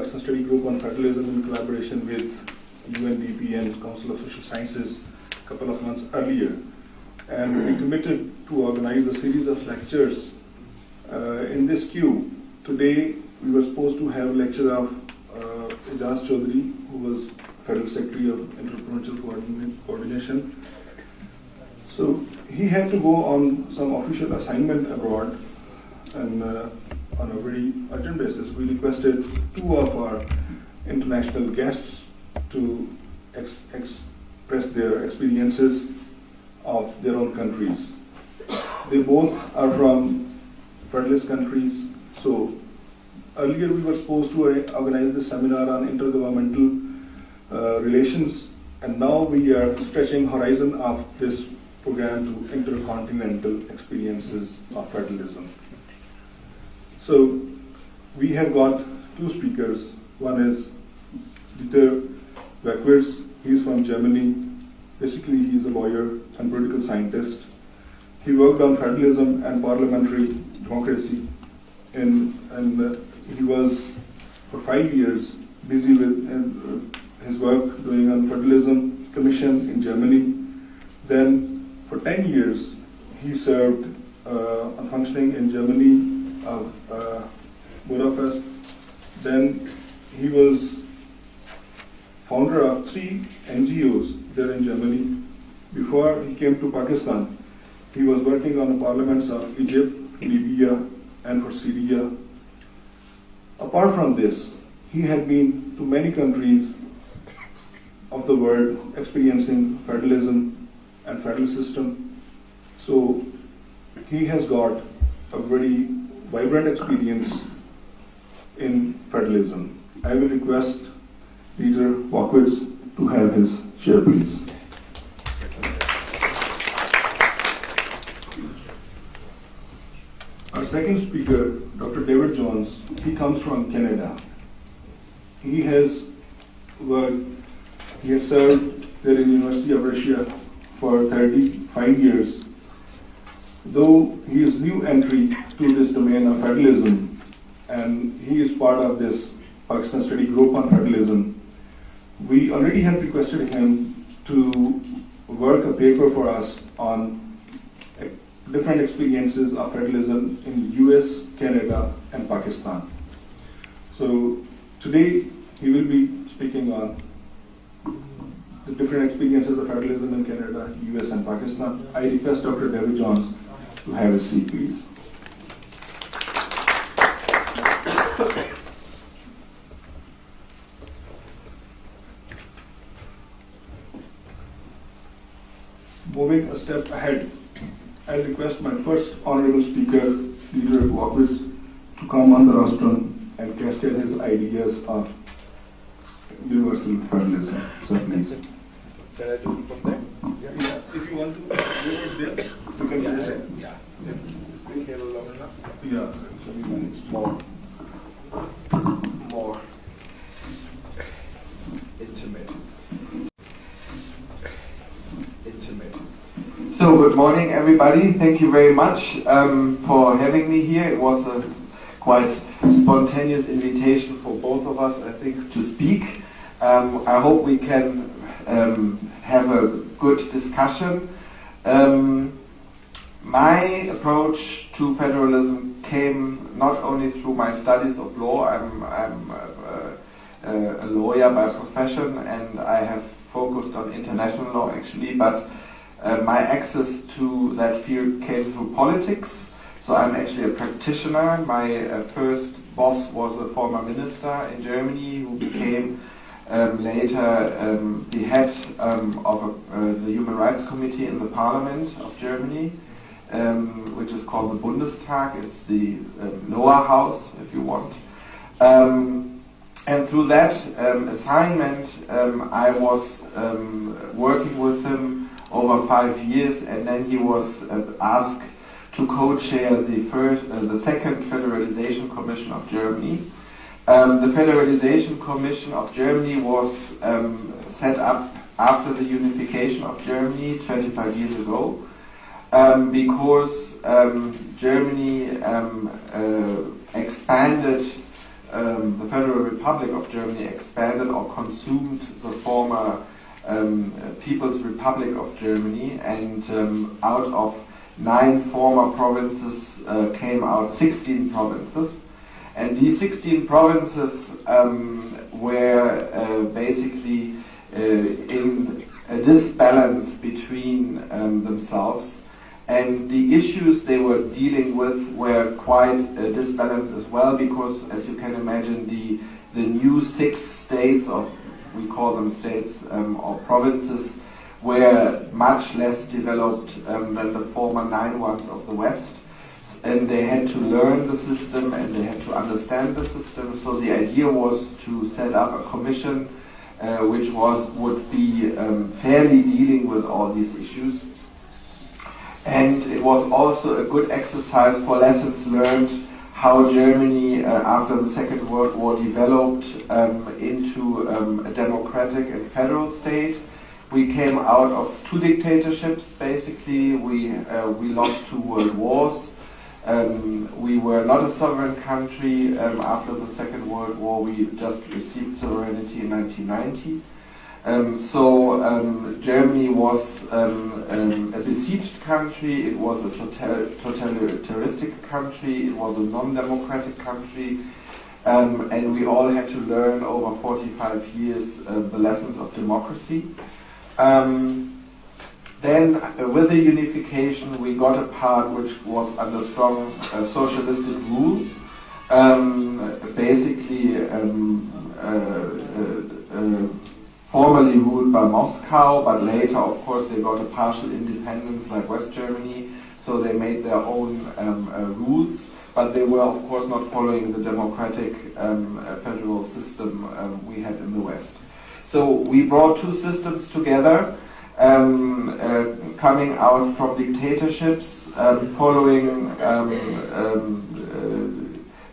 Pakistan Study Group on Federalism in collaboration with UNDP and Council of Social Sciences a couple of months earlier. And we committed to organize a series of lectures in this queue. Today, we were supposed to have a lecture of Ijaz Chaudhary, who was Federal Secretary of Interprovincial Coordination. So he had to go on some official assignment abroad, and on a very urgent basis, we requested two of our international guests to express their experiences of their own countries. They both are from Federalist countries. So earlier we were supposed to organize this seminar on intergovernmental relations, and now we are stretching horizon of this program to intercontinental experiences of federalism. So we have got two speakers. One is Dieter Walkewitz. He is from Germany. Basically, he is a lawyer and political scientist. He worked on federalism and parliamentary democracy, and he was for 5 years busy with his work doing on Federalism Commission in Germany. Then for 10 years he served on functioning in Germany of Budapest. Then he was founder of 3 NGOs there in Germany. Before he came to Pakistan, he was working on the parliaments of Egypt, Libya, and for Syria. Apart from this, he had been to many countries of the world experiencing federalism and federal system. So he has got a very vibrant experience in federalism. I will request Dieter Walkewitz to have his share, please. Our second speaker, Dr. David Jones, he comes from Canada. He has served there in University of Russia for 35 years. Though he is new entry to this domain of federalism, and he is part of this Pakistan Study Group on Federalism, we already had requested him to work a paper for us on different experiences of federalism in US, Canada, and Pakistan. So today he will be speaking on the different experiences of federalism in Canada, US, and Pakistan. I request Dr. David Jones to have a seat, please. Moving a step ahead, I request my first honorable speaker, Dieter Walkewitz, to come on the rostrum and cascade his ideas of universal federalism. So please. Shall I do it from there? Yeah. If you want to do it there, you can do it. Yeah. Is the cable long enough? Yeah. So we manage more intimate. So good morning, everybody. Thank you very much for having me here. It was a quite spontaneous invitation for both of us, I think, to speak. I hope we can have a good discussion. My approach to federalism came not only through my studies of law. I'm a lawyer by profession, and I have focused on international law actually, but my access to that field came through politics. So I'm actually a practitioner. My first boss was a former minister in Germany who became later the head of the Human Rights Committee in the Parliament of Germany, which is called the Bundestag. It's the lower house, if you want. And through that assignment, I was working with him over 5 years, and then he was asked to co-chair the second Federalization Commission of Germany. The Federalization Commission of Germany was set up after the unification of Germany 25 years ago, because Germany expanded the Federal Republic of Germany expanded or consumed the former People's Republic of Germany, and out of 9 former provinces came out 16 provinces. And these 16 provinces were basically in a disbalance between themselves, and the issues they were dealing with were quite disbalanced as well, because, as you can imagine, the new 6 states, or we call them states or provinces, were much less developed than the former 9 ones of the West. And they had to learn the system and they had to understand the system. So the idea was to set up a commission which would be fairly dealing with all these issues. And it was also a good exercise for lessons learned how Germany, after the Second World War, developed into a democratic and federal state. We came out of 2 dictatorships, basically. We lost 2 world wars. We were not a sovereign country after the Second World War. We just received sovereignty in 1990. Germany was a besieged country. It was a totalitarianistic country. It was a non-democratic country. And we all had to learn over 45 years the lessons of democracy. Then, with the unification, we got a part which was under strong socialistic rule, basically formerly ruled by Moscow, but later, of course, they got a partial independence like West Germany, so they made their own rules, but they were, of course, not following the democratic federal system we had in the West. So we brought 2 systems together, coming out from dictatorships, following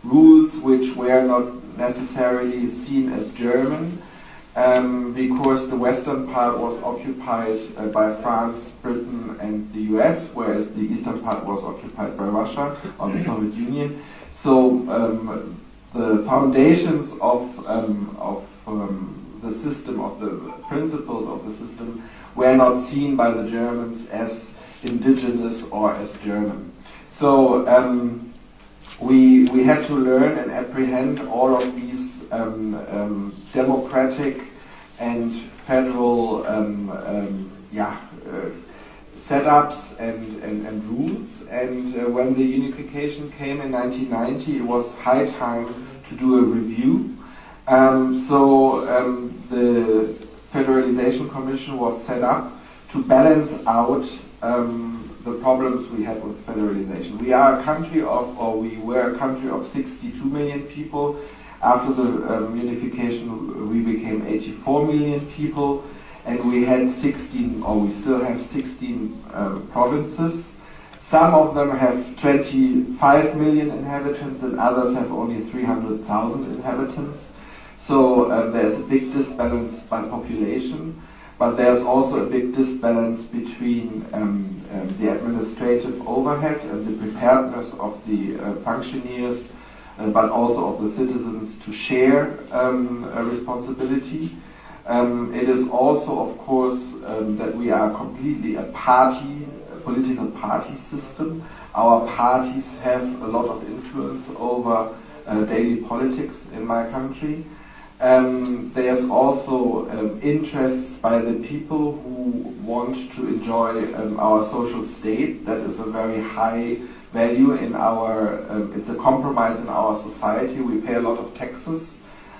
rules which were not necessarily seen as German, because the western part was occupied by France, Britain and the US, whereas the eastern part was occupied by Russia or the Soviet Union. So the foundations of the system, of the principles of the system, were not seen by the Germans as indigenous or as German. So we had to learn and apprehend all of these democratic and federal setups and rules. And when the unification came in 1990, it was high time to do a review. The Federalization Commission was set up to balance out the problems we had with federalization. We are a country of, or we were a country of 62 million people. After the unification, we became 84 million people, and we had 16, or we still have 16 provinces. Some of them have 25 million inhabitants, and others have only 300,000 inhabitants. So there's a big disbalance by population, but there's also a big disbalance between the administrative overhead and the preparedness of the functionaries, but also of the citizens to share a responsibility. It is also, of course, that we are completely a political party system. Our parties have a lot of influence over daily politics in my country. There's also interests by the people who want to enjoy our social state. That is a very high value in our, it's a compromise in our society. We pay a lot of taxes.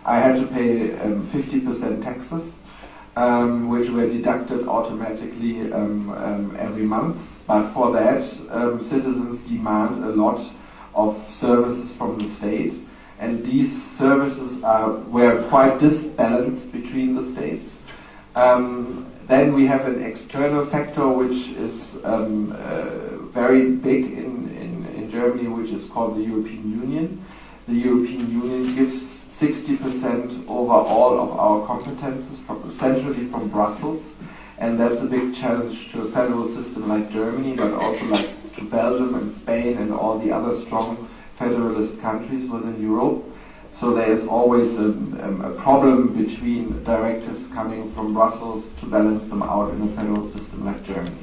I had to pay 50% taxes, which were deducted automatically every month. But for that, citizens demand a lot of services from the state. And these services were quite disbalanced between the states. Then we have an external factor which is very big in Germany, which is called the European Union. The European Union gives 60% over all of our competences, centrally from Brussels. And that's a big challenge to a federal system like Germany, but also like to Belgium and Spain and all the other strong federalist countries within Europe. So there is always a problem between directives coming from Brussels to balance them out in a federal system like Germany.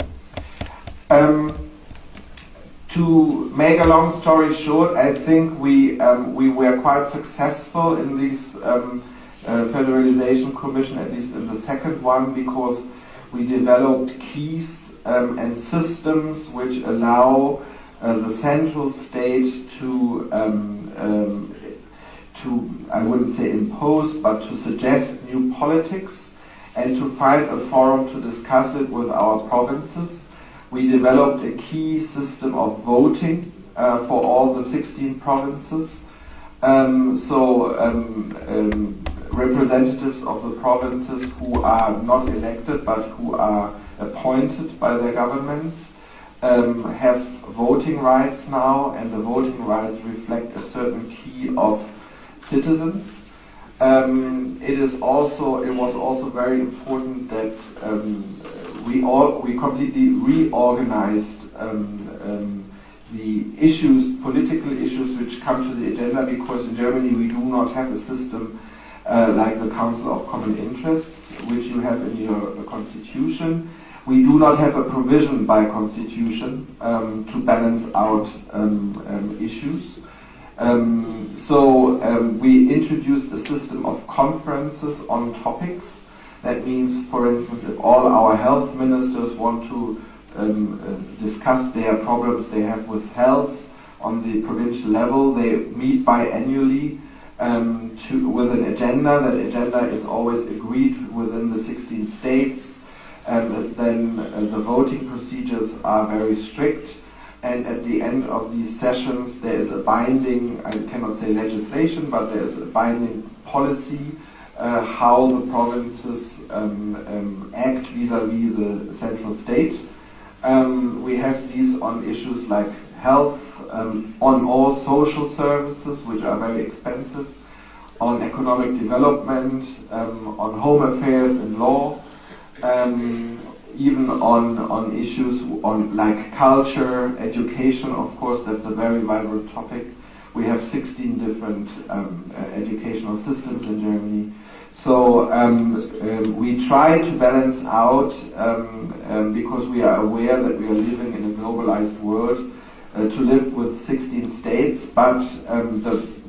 To make a long story short, I think we were quite successful in this Federalization Commission, at least in the second one, because we developed keys and systems which allow the central state to I wouldn't say impose, but to suggest new politics and to find a forum to discuss it with our provinces. We developed a key system of voting for all the 16 provinces. Representatives of the provinces who are not elected but who are appointed by their governments have voting rights now, and the voting rights reflect a certain key of citizens. It was also very important that we completely reorganized the political issues which come to the agenda, because in Germany we do not have a system like the Council of Common Interests, which you have in your constitution. We do not have a provision by constitution to balance out issues. We introduced a system of conferences on topics. That means, for instance, if all our health ministers want to discuss their problems they have with health on the provincial level, they meet biannually with an agenda. That agenda is always agreed within the 16 states, and then the voting procedures are very strict. And at the end of these sessions, there is a binding, I cannot say legislation, but there is a binding policy how the provinces act vis-à-vis the central state. We have these on issues like health, on all social services, which are very expensive, on economic development, on home affairs and law, even on issues on like culture, education. Of course, that's a very vibrant topic. We have 16 different educational systems in Germany. So we try to balance out, because we are aware that we are living in a globalized world, to live with 16 states, but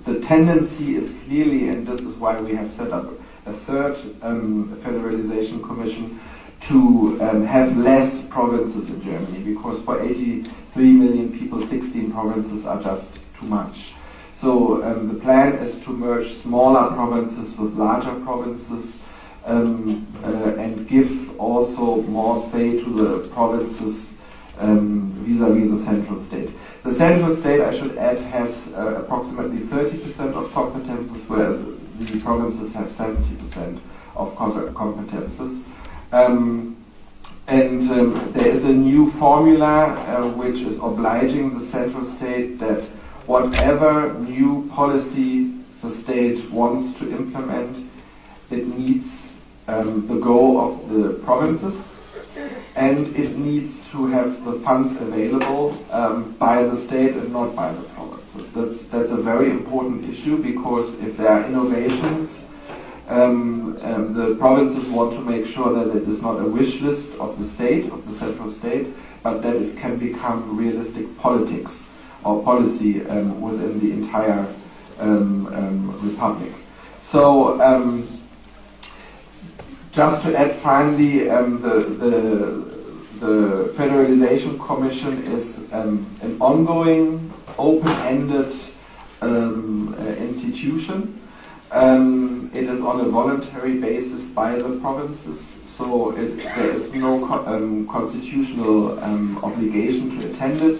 the tendency is clearly, and this is why we have set up a third Federalization Commission, to have less provinces in Germany, because for 83 million people, 16 provinces are just too much. So the plan is to merge smaller provinces with larger provinces and give also more say to the provinces vis-à-vis the central state. The central state, I should add, has approximately 30% of competences, where the provinces have 70% of competences. There is a new formula which is obliging the central state that whatever new policy the state wants to implement, it needs the go of the provinces, and it needs to have the funds available by the state and not by the provinces. That's a very important issue, because if there are innovations, the provinces want to make sure that it is not a wish list of the state, of the central state, but that it can become realistic politics or policy within the entire republic. So just to add finally, the Federalization Commission is an ongoing, open-ended institution. It is on a voluntary basis by the provinces, so there is no constitutional obligation to attend it,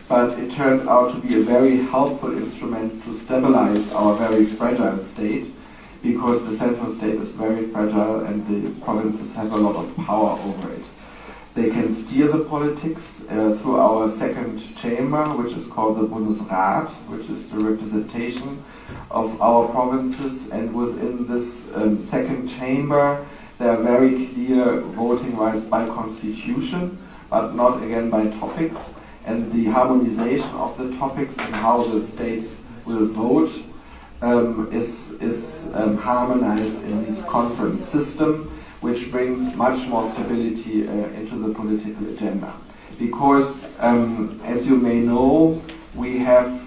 but it turned out to be a very helpful instrument to stabilize our very fragile state, because the central state is very fragile and the provinces have a lot of power over it. They can steer the politics through our second chamber, which is called the Bundesrat, which is the representation of our provinces, and within this second chamber there are very clear voting rights by constitution, but not again by topics, and the harmonization of the topics and how the states will vote is harmonized in this conference system, which brings much more stability into the political agenda. Because, as you may know, we have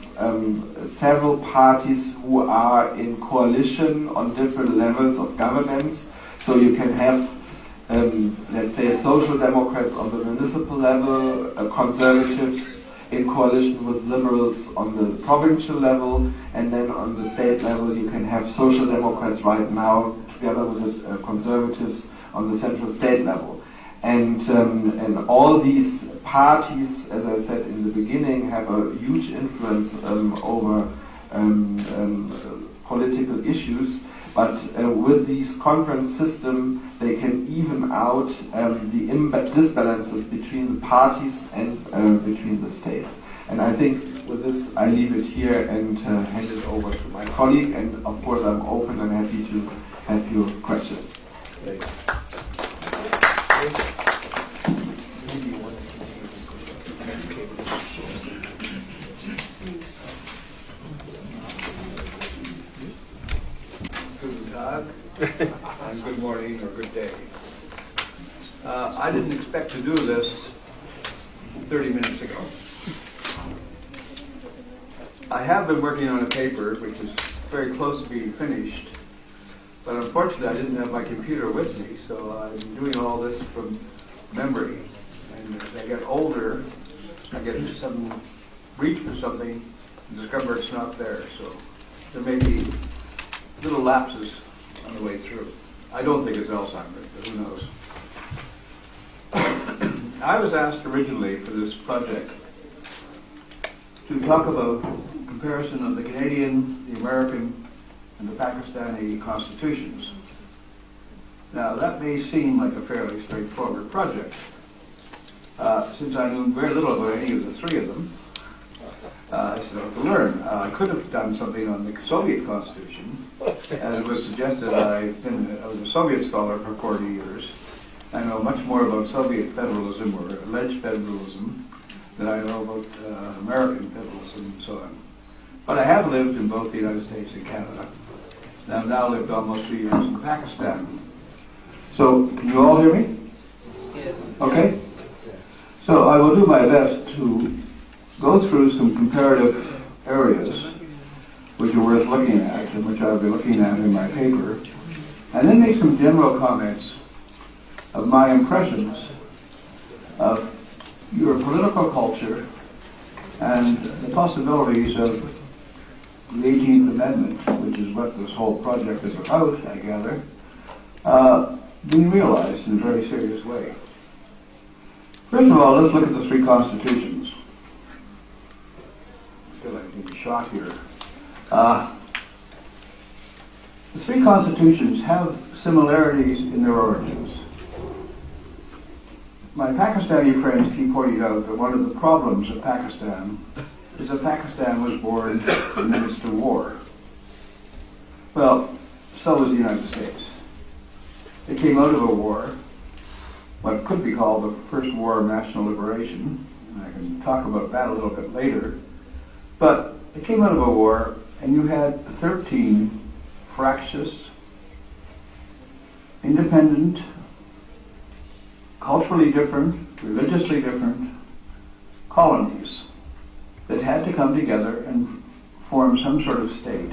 several parties who are in coalition on different levels of governance. So you can have, let's say, social democrats on the municipal level, conservatives in coalition with liberals on the provincial level, and then on the state level you can have social democrats right now together with the conservatives on the central state level. And all these parties, as I said in the beginning, have a huge influence over political issues. But with this conference system, they can even out the disbalances between the parties and between the states. And I think with this, I leave it here and hand it over to my colleague. And of course, I'm open and happy to have your questions. And good morning or good day. I didn't expect to do this 30 minutes ago. I have been working on a paper which is very close to being finished, but unfortunately I didn't have my computer with me, so I'm doing all this from memory. And as I get older, I get some reach for something and discover it's not there, so there may be little lapses on the way through. I don't think it's Alzheimer's, but who knows. I was asked originally for this project to talk about comparison of the Canadian, the American, and the Pakistani constitutions. Now that may seem like a fairly straightforward project. Since I knew very little about any of the three of them, I set out to learn. I could have done something on the Soviet Constitution. As it was suggested, I was a Soviet scholar for 40 years. I know much more about Soviet federalism or alleged federalism than I know about American federalism and so on. But I have lived in both the United States and Canada. And I've now lived almost 3 years in Pakistan. So, can you all hear me? Yes. Okay. So I will do my best to go through some comparative areas which are worth looking at and which I'll be looking at in my paper, and then make some general comments of my impressions of your political culture and the possibilities of the 18th Amendment, which is what this whole project is about, I gather, being realized in a very serious way. First of all, let's look at the three constitutions. I feel like I'm being shot here. The three constitutions have similarities in their origins. My Pakistani friends keep pointing out that one of the problems of Pakistan is that Pakistan was born in the midst of war. Well, so was the United States. It came out of a war, what could be called the First War of National Liberation, and I can talk about that a little bit later, but it came out of a war, and you had 13 fractious, independent, culturally different, religiously different colonies that had to come together and form some sort of state,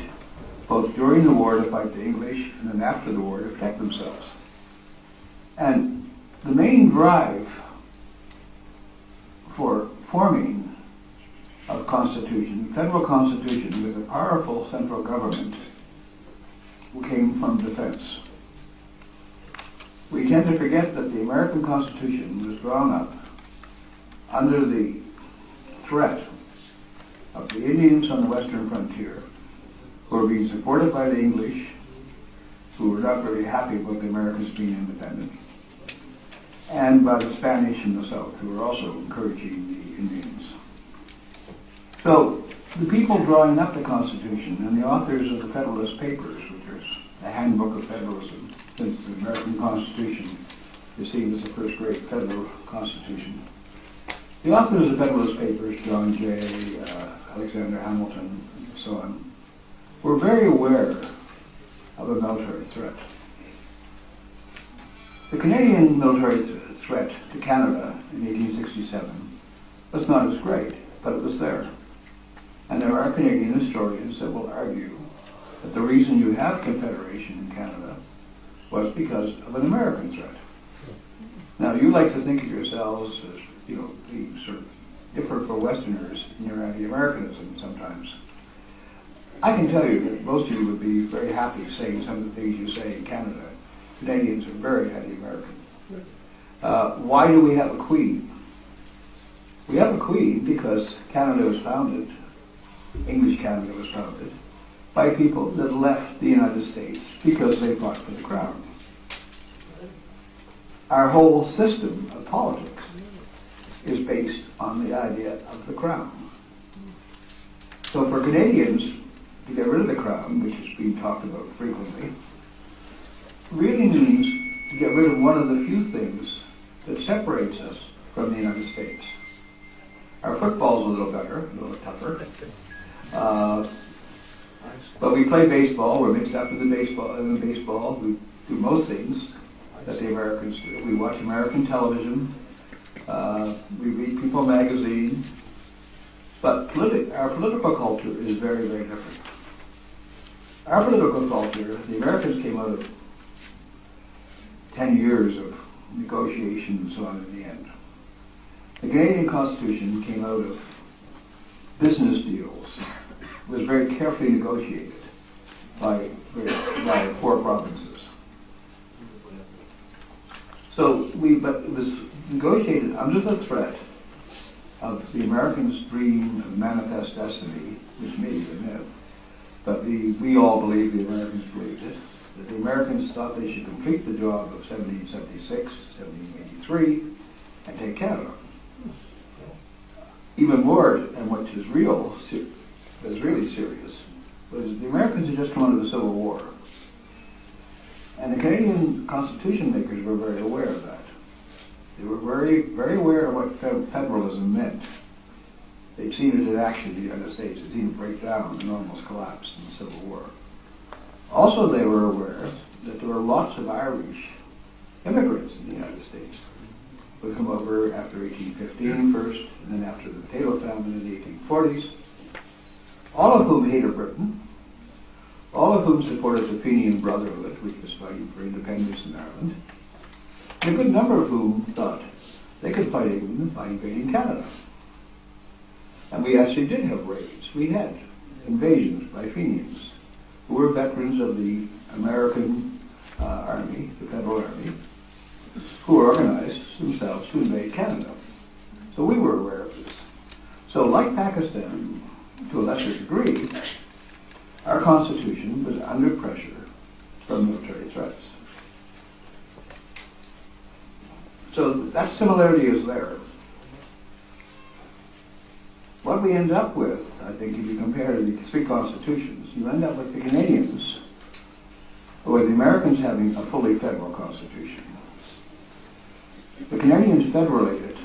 both during the war to fight the English and then after the war to protect themselves. And the main drive for forming a constitution, federal constitution with a powerful central government, came from defense. We tend to forget that the American Constitution was drawn up under the threat of the Indians on the western frontier, who were being supported by the English, who were not very happy about the Americans being independent, and by the Spanish in the south, who were also encouraging the Indians. So the people drawing up the Constitution and the authors of the Federalist Papers, which is a handbook of federalism, since the American Constitution is seen as the first great federal constitution. The authors of the Federalist Papers, John Jay, Alexander Hamilton, and so on, were very aware of a military threat. The Canadian military threat to Canada in 1867 was not as great, but it was there. And there are Canadian historians that will argue that the reason you have Confederation in Canada was because of an American threat. Now, you like to think of yourselves as, you know, the sort of differ for Westerners in your anti-Americanism sometimes. I can tell you that most of you would be very happy saying some of the things you say in Canada. Canadians are very anti-American. Why do we have a queen? We have a queen because Canada was founded, English Canada was founded, by people that left the United States because they fought for the crown. Our whole system of politics is based on the idea of the crown. So for Canadians to get rid of the crown, which is being talked about frequently, really means to get rid of one of the few things that separates us from the United States. Our football's a little better, a little tougher. But we play baseball, we're mixed up in the baseball, we do most things that the Americans do. We watch American television, we read People magazine, but our political culture is very, very different. Our political culture, the Americans came out of 10 years of negotiation and so on in the end. The Canadian Constitution came out of business deals. It was very carefully negotiated by 4 provinces. But it was negotiated under the threat of the Americans' dream of manifest destiny, which may be a myth, but we all believe, the Americans believed it, that the Americans thought they should complete the job of 1776, 1783, and take Canada. Even more, and what is really serious, was the Americans had just come out of the Civil War. And the Canadian Constitution makers were very aware of that. They were very, very aware of what federalism meant. They'd seen it in action in the United States. They'd seen it break down and almost collapse in the Civil War. Also, they were aware that there were lots of Irish immigrants in the United States who would come over after 1815 first, and then after the potato famine in the 1840s, all of whom hated Britain, all of whom supported the Fenian Brotherhood, which was fighting for independence in Ireland, and a good number of whom thought they could fight England by invading Canada. And we actually did have raids. We had invasions by Fenians, who were veterans of the American Army, the Federal Army, who organized themselves to invade Canada. So we were aware of this. So like Pakistan, to a lesser degree, our Constitution was under pressure from military threats. So that similarity is there. What we end up with, I think, if you compare the 3 constitutions, you end up with the Canadians, or the Americans having a fully federal constitution. The Canadians federated,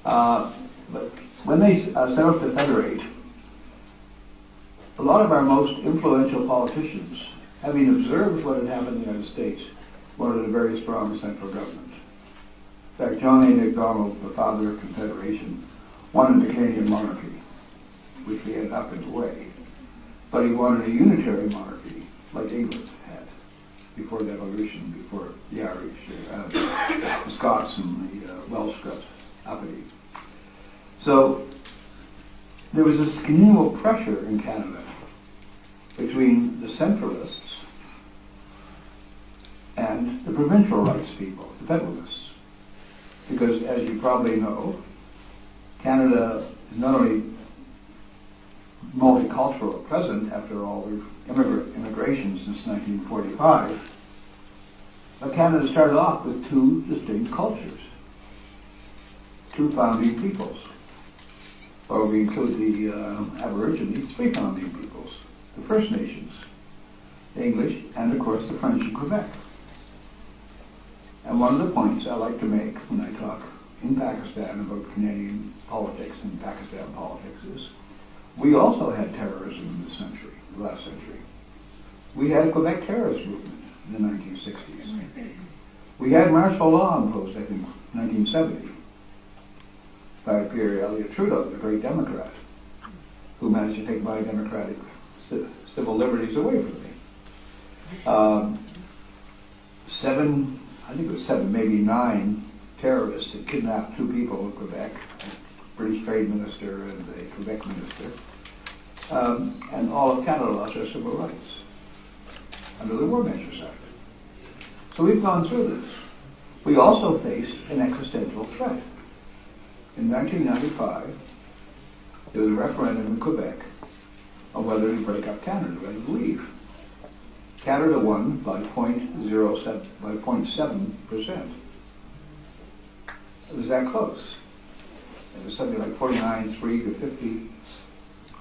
but when they set out to federate, a lot of our most influential politicians, having observed what had happened in the United States, wanted a very strong central government. In fact, John A. Macdonald, the father of Confederation, wanted a Canadian monarchy, which we ended up in a way. But he wanted a unitary monarchy, like England had, before the Revolution, before the Irish, the Scots and the Welsh got uppity. So there was this continual pressure in Canada between the centralists and the provincial rights people, the federalists. Because, as you probably know, Canada is not only multicultural at present, after all the immigration since 1945, but Canada started off with 2 distinct cultures, 2 founding peoples. Or we include the Aborigines, 3 founding peoples, the First Nations, the English, and of course the French in Quebec. And one of the points I like to make when I talk in Pakistan about Canadian politics and Pakistan politics is, we also had terrorism in this century, the last century. We had a Quebec terrorist movement in the 1960s. We had martial law imposed, I think, 1970 by Pierre Elliott Trudeau, the great Democrat, who managed to take my democratic civil liberties away from me. Seven, maybe 9 terrorists had kidnapped 2 people in Quebec, a British trade minister and a Quebec minister, and all of Canada lost their civil rights under the War Measures Act. So we've gone through this. We also faced an existential threat. In 1995, there was a referendum in Quebec on whether to break up Canada, whether to leave. Canada won by 0.7%. It was that close. It was something like 49.3 to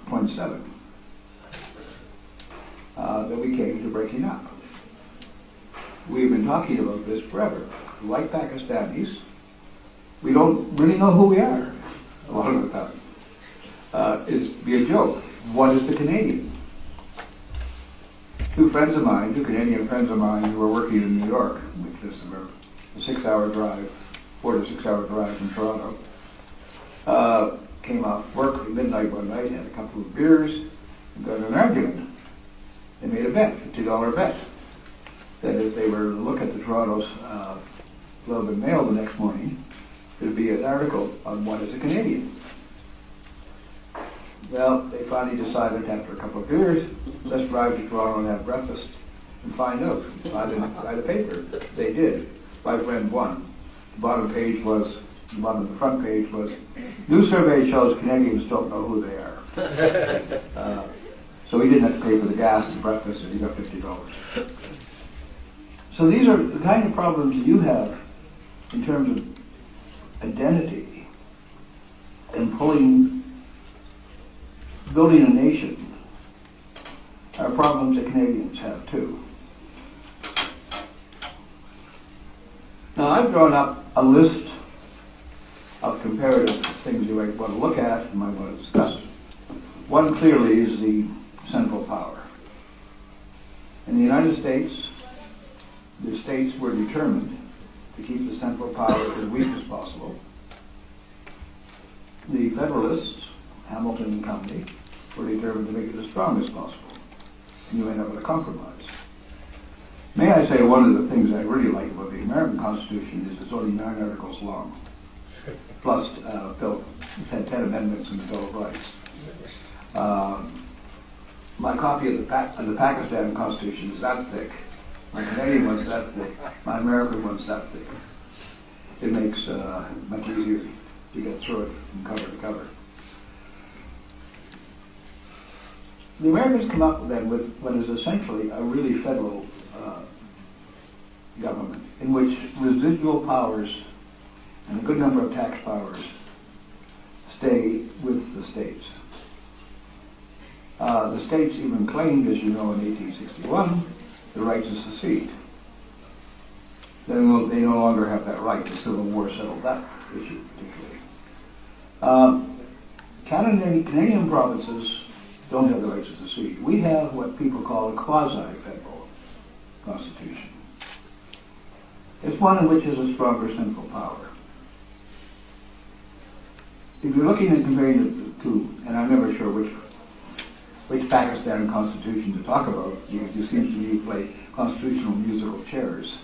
50.7 that we came to breaking up. We've been talking about this forever. Like Pakistanis, we don't really know who we are a lot of the time. It's be a joke. What is the Canadian? 2 friends of mine, 2 Canadian friends of mine who were working in New York, which is about a 6-hour drive, 4 to 6 hour drive from Toronto, came off work at midnight one night, had a couple of beers, and got in an argument. They made a bet, $50 bet, that if they were to look at the Toronto's Globe and Mail the next morning, there'd be an article on what is a Canadian. Well, they finally decided after a couple of beers, let's drive to Toronto and have breakfast and find out. Buy the paper. They did. My friend won. The bottom of the front page was, new survey shows Canadians don't know who they are. So he didn't have to pay for the gas and breakfast, and he got $50. So these are the kind of problems that you have in terms of identity and building a nation are problems that Canadians have too. Now I've drawn up a list of comparative things you might want to look at and might want to discuss. One clearly is the central power. In the United States, the states were determined to keep the central power as weak as possible. The Federalists, Hamilton and company, were determined to make it as strong as possible. And you end up with a compromise. May I say one of the things I really like about the American Constitution is it's only 9 articles long. Plus, it had 10 amendments in the Bill of Rights. My copy of the Pakistan Constitution is that thick. My Canadian one's that thick. My American one's that thick. It makes it much easier to get through it from cover to cover. The Americans come up then with what is essentially a really federal government in which residual powers and a good number of tax powers stay with the states. The states even claimed, as you know, in 1861, the right to secede. They no longer have that right. The Civil War settled that issue particularly. Canadian provinces don't have the right to secede. We have what people call a quasi-federal constitution. It's one in which is a stronger central power. If you're looking at comparing the two, and I'm never sure which Pakistan constitution to talk about, because you seem to me play constitutional musical chairs.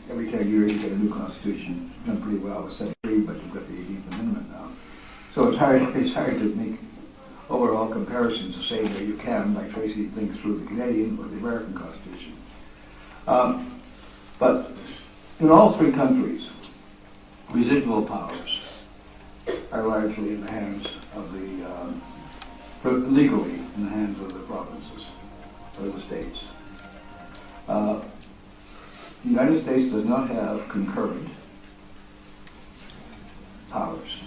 Every 10 years you get a new constitution. You've done pretty well with 73, but you've got the 18th Amendment now. So it's hard to make overall comparisons the same way you can by tracing things through the Canadian or the American Constitution. But in all 3 countries, residual powers are largely in the hands of legally in the hands of the provinces or the states. The United States does not have concurrent powers,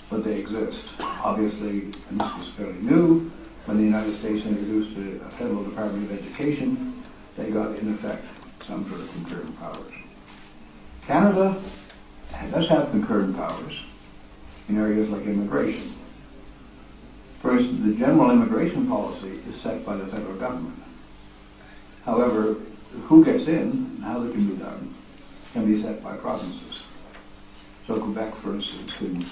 but they exist. Obviously, and this was fairly new, when the United States introduced a Federal Department of Education, they got, in effect, some sort of concurrent powers. Canada does have concurrent powers in areas like immigration. For instance, the general immigration policy is set by the federal government. However, who gets in and how that can be done can be set by provinces. So Quebec, for instance, can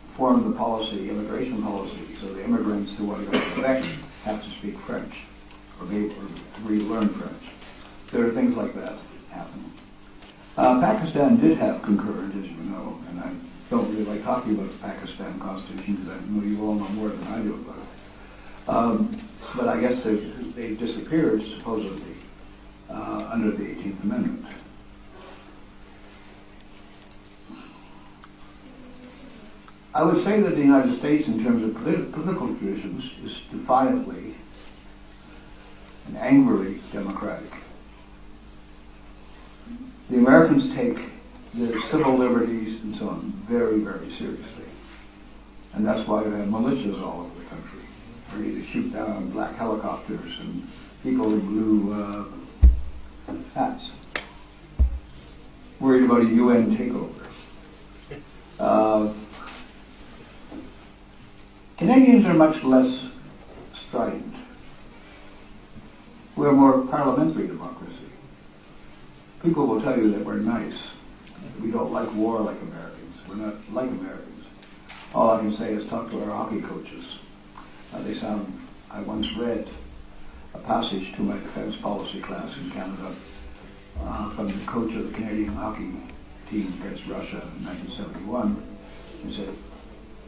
form the policy, immigration policy, so the immigrants who want to go to Quebec have to speak French or relearn French. There are things like that happening. Pakistan did have concurrent, as you know, and I don't really like talking about the Pakistan Constitution because I know you all know more than I do about it. But I guess they disappeared, supposedly, under the 18th Amendment. I would say that the United States, in terms of political traditions, is defiantly and angrily democratic. The Americans take their civil liberties and so on very, very seriously. And that's why we have militias all over the country, ready to shoot down black helicopters and people in blue hats, worried about a UN takeover. Canadians are much less strident. We're more parliamentary democracy. People will tell you that we're nice. We don't like war like Americans. We're not like Americans. All I can say is talk to our hockey coaches. I once read a passage to my defense policy class in Canada from the coach of the Canadian hockey team against Russia in 1971. He said,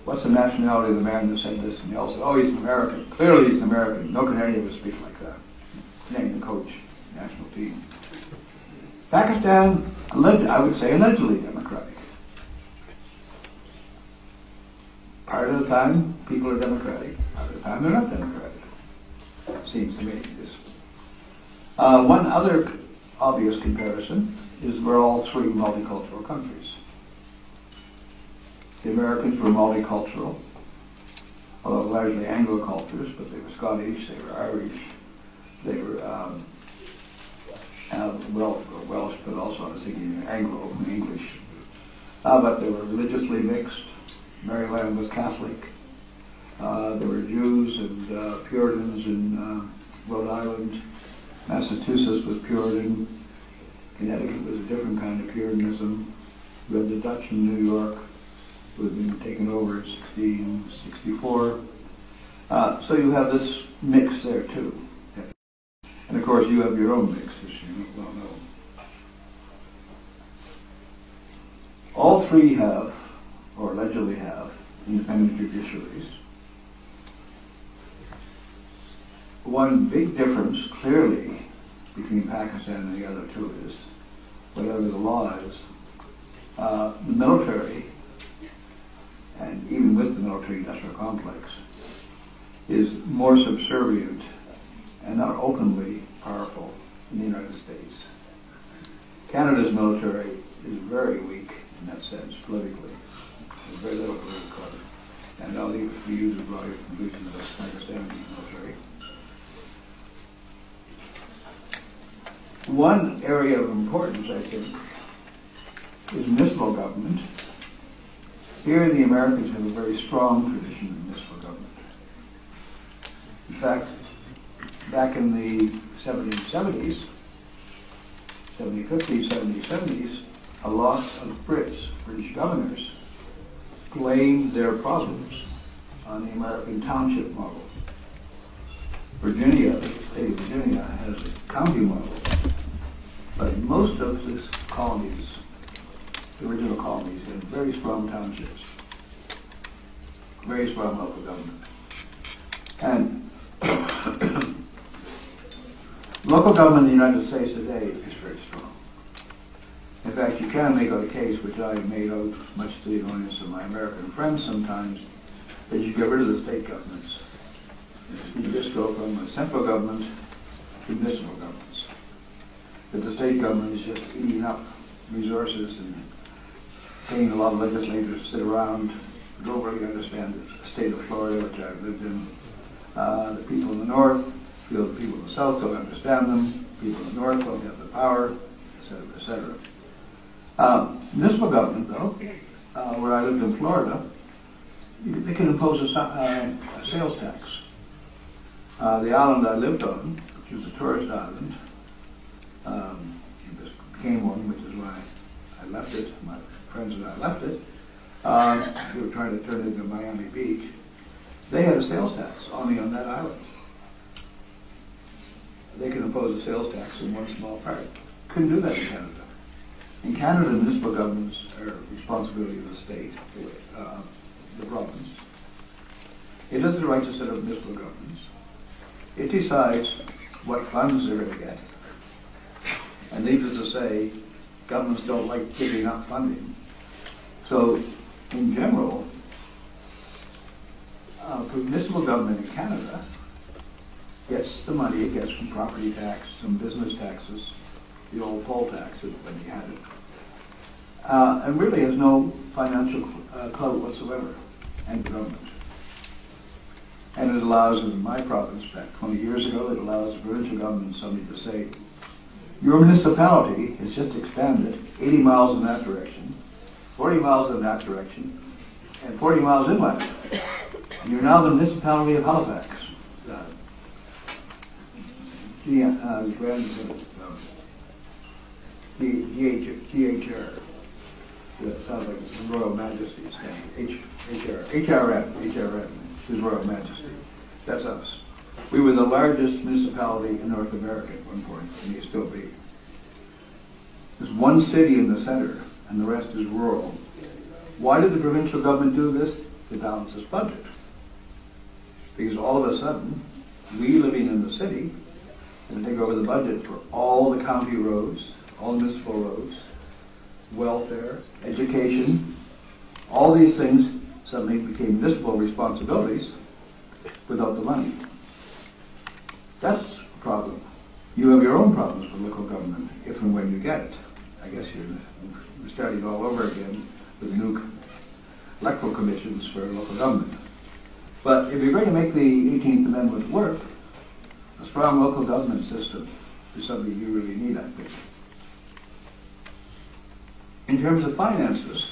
"What's the nationality of the man that said this?" And they all said, "Oh, he's an American. Clearly he's an American. No Canadian would speak like that." Canadian coach, national team. Pakistan, I would say, allegedly democratic. Part of the time, people are democratic. Part of the time, they're not democratic. It seems to me. One other obvious comparison is we're all three multicultural countries. The Americans were multicultural, although largely Anglo cultures, but they were Scottish, they were Irish, they were Welsh, but also I was thinking Anglo, English. But they were religiously mixed. Maryland was Catholic. There were Jews and Puritans in Rhode Island. Massachusetts was Puritan. Connecticut was a different kind of Puritanism. We had the Dutch in New York, who had been taken over in 1664. So you have this mix there too. And of course you have your own mix, as you well know. All three have, or allegedly have, independent judiciaries. One big difference, clearly, between Pakistan and the other two is, whatever the law is, the military, and even with the military-industrial complex, is more subservient and not openly powerful in the United States. Canada's military is very weak in that sense, politically. There's very little political. And I'll leave it for you to draw your conclusions about Pakistani military. One area of importance, I think, is municipal government. Here the Americans have a very strong tradition of municipal government. In fact, back in the 1750s, 70s, a lot of British governors, blamed their problems on the American township model. Virginia, the state of Virginia, has a county model, but most of the colonies, the original colonies, had very strong townships, very strong local government. And local government in the United States today is very strong. In fact, you can make out a case, which I made out much to the annoyance of my American friends sometimes, that you get rid of the state governments. You just go from a central government to municipal governments. That the state government is just eating up resources and paying a lot of legislators to sit around who don't really understand the state of Florida, which I've lived in. The people in the north feel the people in the south don't understand them. People in the north don't have the power, etc., etc. Municipal government, though, where I lived in Florida, they can impose a sales tax. The island I lived on, which was a tourist island, it became one, which is why I left it. My friends and I left it. We were trying to turn it into Miami Beach. They had a sales tax only on that island. They can impose a sales tax in one small part. Couldn't do that in Canada. In Canada, municipal governments are responsibility of the state, the province. It has the right to set up municipal governments. It decides what funds they're going to get. And needless to say, governments don't like giving up funding. So, in general, municipal government in Canada gets the money it gets from property tax, some business taxes, the old poll taxes when you had it, and really has no financial clout whatsoever, and government. And it allows, in my province back 20 years ago, it allows the provincial government somebody to say, your municipality has just expanded 80 miles in that direction, 40 miles in that direction, and 40 miles inland. And you're now the municipality of Halifax. GHR. That sounds like the Royal Majesty's name. HRM, His Royal Majesty. That's us. We were the largest municipality in North America at one point, and may still be. There's one city in the center, and the rest is rural. Why did the provincial government do this? To balance its budget. Because all of a sudden, we living in the city can take over the budget for all the county roads, all the municipal roads, welfare, education, all these things suddenly became municipal responsibilities without the money. That's a problem. You have your own problems with local government, if and when you get it. I guess you're starting all over again with new electoral commissions for local government. But if you're going to make the 18th Amendment work, a strong local government system is something you really need, I think. In terms of finances,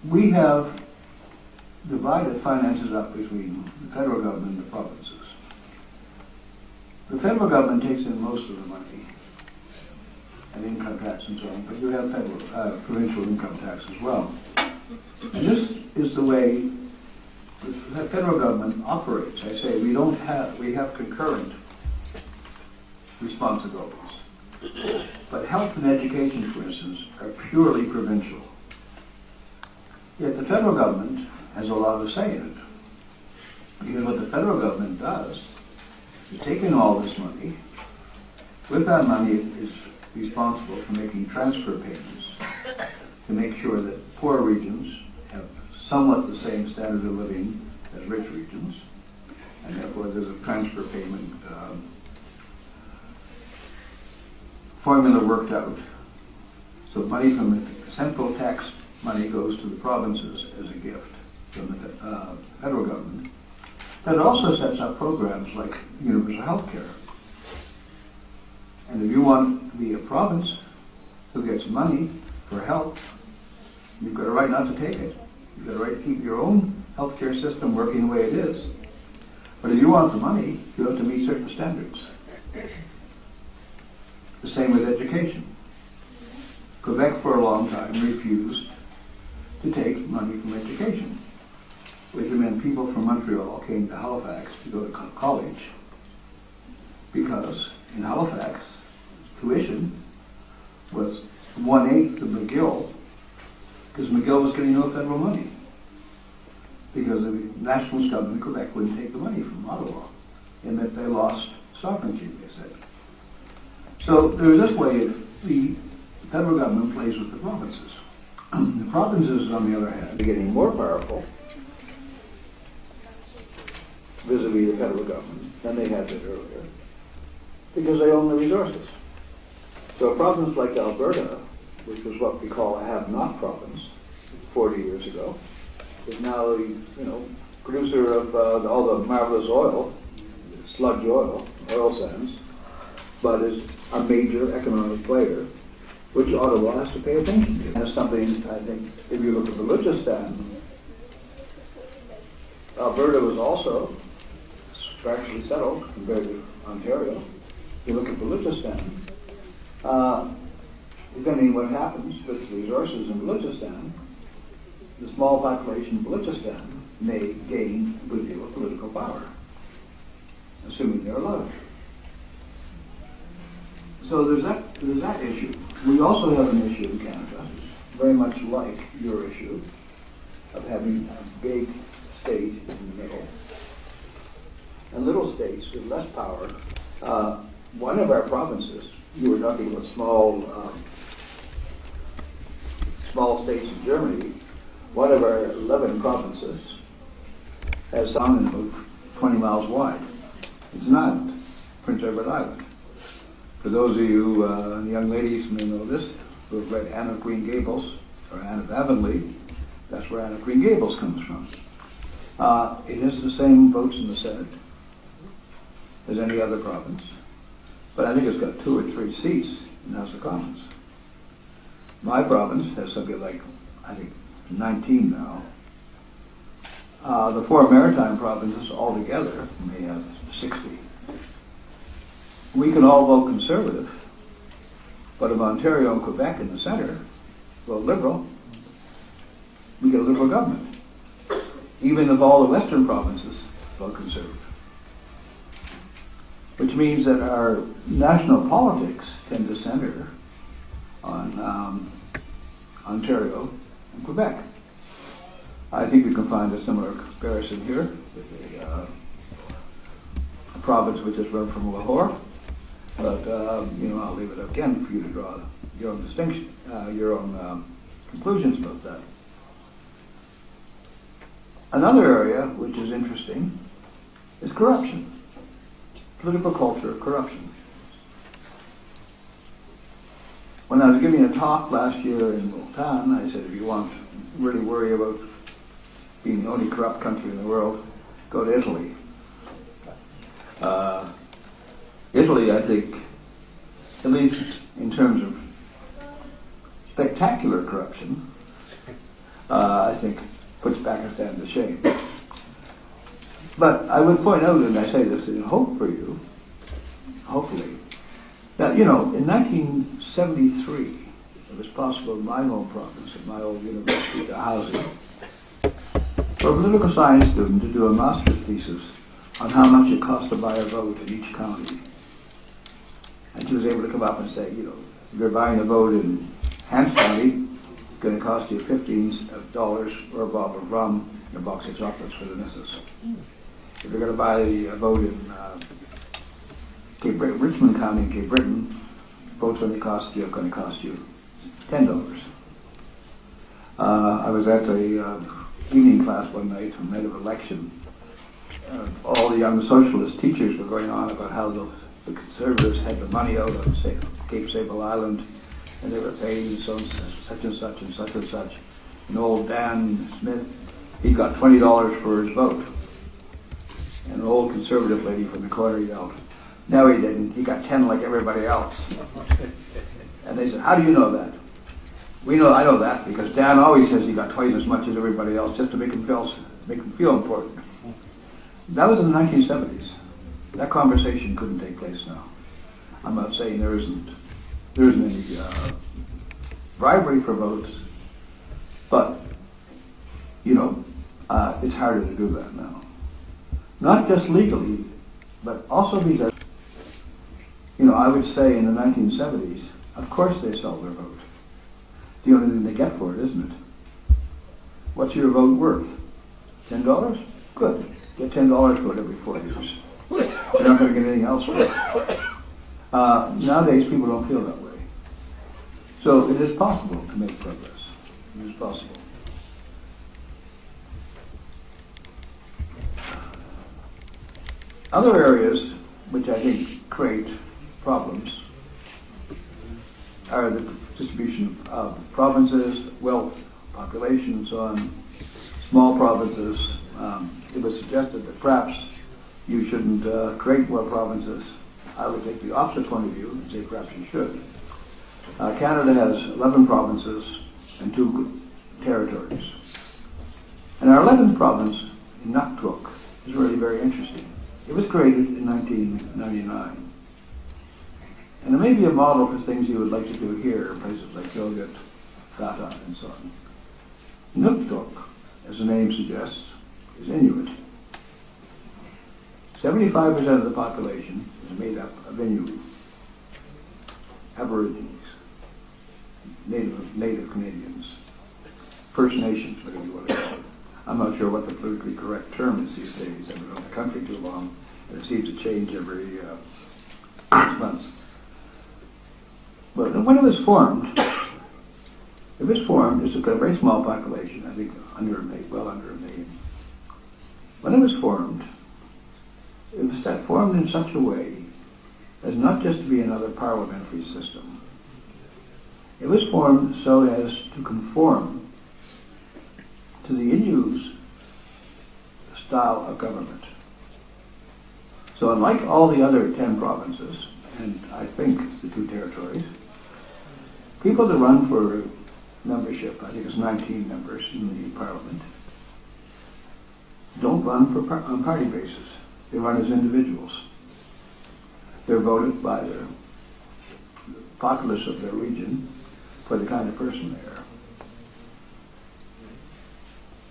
we have divided finances up between the federal government and the provinces. The federal government takes in most of the money, and income tax and so on, but you have provincial income tax as well. And this is the way the federal government operates. I say we have concurrent responsibilities. But health and education, for instance, are purely provincial. Yet the federal government has a lot to say in it. Because what the federal government does is take in all this money. With that money, it is responsible for making transfer payments to make sure that poor regions have somewhat the same standard of living as rich regions, and therefore there's a transfer payment formula worked out. So money from the central tax money goes to the provinces as a gift from the federal government. But it also sets up programs like universal health care. And if you want to be a province who gets money for health, you've got a right not to take it. You've got a right to keep your own healthcare system working the way it is. But if you want the money, you have to meet certain standards. The same with education. Quebec for a long time refused to take money from education, which meant people from Montreal came to Halifax to go to college because in Halifax, tuition was 1/8 of McGill, because McGill was getting no federal money because the nationalist government in Quebec wouldn't take the money from Ottawa. It meant they lost sovereignty, they said. So there's this way the federal government plays with the provinces. The provinces, on the other hand, are getting more powerful vis-a-vis the federal government than they had been earlier because they own the resources. So a province like Alberta, which was what we call a have-not province 40 years ago, is now the producer of all the marvelous oil, sludge oil sands, but is a major economic player which Ottawa has to pay attention to. That's something, I think, if you look at Balochistan, Alberta was also sparsely settled compared to Ontario. If you look at Balochistan, depending on what happens with the resources in Balochistan, the small population of Balochistan may gain a good deal of political power, assuming they're allowed. So there's that issue. We also have an issue in Canada, very much like your issue, of having a big state in the middle and little states with less power. One of our provinces, you were talking about small states in Germany, one of our 11 provinces has sound about 20 miles wide. It's an island, Prince Edward Island. For those of you, young ladies may know this, who have read Anne of Green Gables, or Anne of Avonlea, that's where Anne of Green Gables comes from. It has the same votes in the Senate as any other province, but I think it's got 2 or 3 seats in the House of Commons. My province has something like, I think, 19 now. The 4 maritime provinces altogether may have 60. We can all vote Conservative, but if Ontario and Quebec in the center vote Liberal, we get a Liberal government. Even if all the Western provinces vote Conservative. Which means that our national politics tend to center on Ontario and Quebec. I think we can find a similar comparison here with a province which is run from Lahore. But I'll leave it again for you to draw your own distinction, your own conclusions about that. Another area which is interesting is corruption, political culture, corruption. When I was giving a talk last year in Bhutan, I said, if you want to really worry about being the only corrupt country in the world, go to Italy. Italy, I think, at least in terms of spectacular corruption, I think puts Pakistan to shame. But I would point out, and I say this in hope for you, hopefully, that, in 1973, it was possible in my home province, at my old university, to housing, for a political science student to do a master's thesis on how much it cost to buy a vote in each county. And she was able to come up and say, if you're buying a vote in Hants County, it's going to cost you $15 or a bottle of rum and a box of chocolates for the missus. If you're going to buy a vote in Richmond County in Cape Breton, votes only going to cost you $10. I was at a evening class one night, a night of election. All the young socialist teachers were going on about how the Conservatives had the money out of Cape Sable Island, and they were paying such and such and such and such. And old Dan Smith, he got $20 for his vote. And an old conservative lady from the corner yelled, no, he didn't. He got 10 like everybody else. And they said, how do you know that? I know that because Dan always says he got twice as much as everybody else just to make him feel important. That was in the 1970s. That conversation couldn't take place now. I'm not saying there isn't any bribery for votes, but it's harder to do that now. Not just legally, but also because I would say in the 1970s, of course they sell their vote. The only thing they get for it, isn't it? What's your vote worth? $10? Good. Get $10 for it every 4 years. You're not going to get anything else for it. Nowadays, people don't feel that way. So it is possible to make progress. It is possible. Other areas which I think create problems are the distribution of provinces, wealth, population, and so on. Small provinces. It was suggested that perhaps you shouldn't create more provinces. I would take the opposite point of view and say perhaps you should. Canada has 11 provinces and 2 territories. And our 11th province, Nuktuk, is really very interesting. It was created in 1999. And it may be a model for things you would like to do here in places like Gilgit, Fata, and so on. Nuktuk, as the name suggests, is Inuit. 75% of the population is made up of Inuit, Aborigines, Native Canadians, First Nations, whatever you want to call it. I'm not sure what the politically correct term is these days. I've been in the country too long, and it seems to change every 6 months. But when it was formed, it's a very small population, I think well under a million. When it was formed formed in such a way as not just to be another parliamentary system. It was formed so as to conform to the Inuits' style of government. So unlike all the other 10 provinces, and I think the 2 territories, people that run for membership, I think it's 19 members in the parliament, don't run on party basis. They run as individuals. They're voted by the populace of their region for the kind of person they are.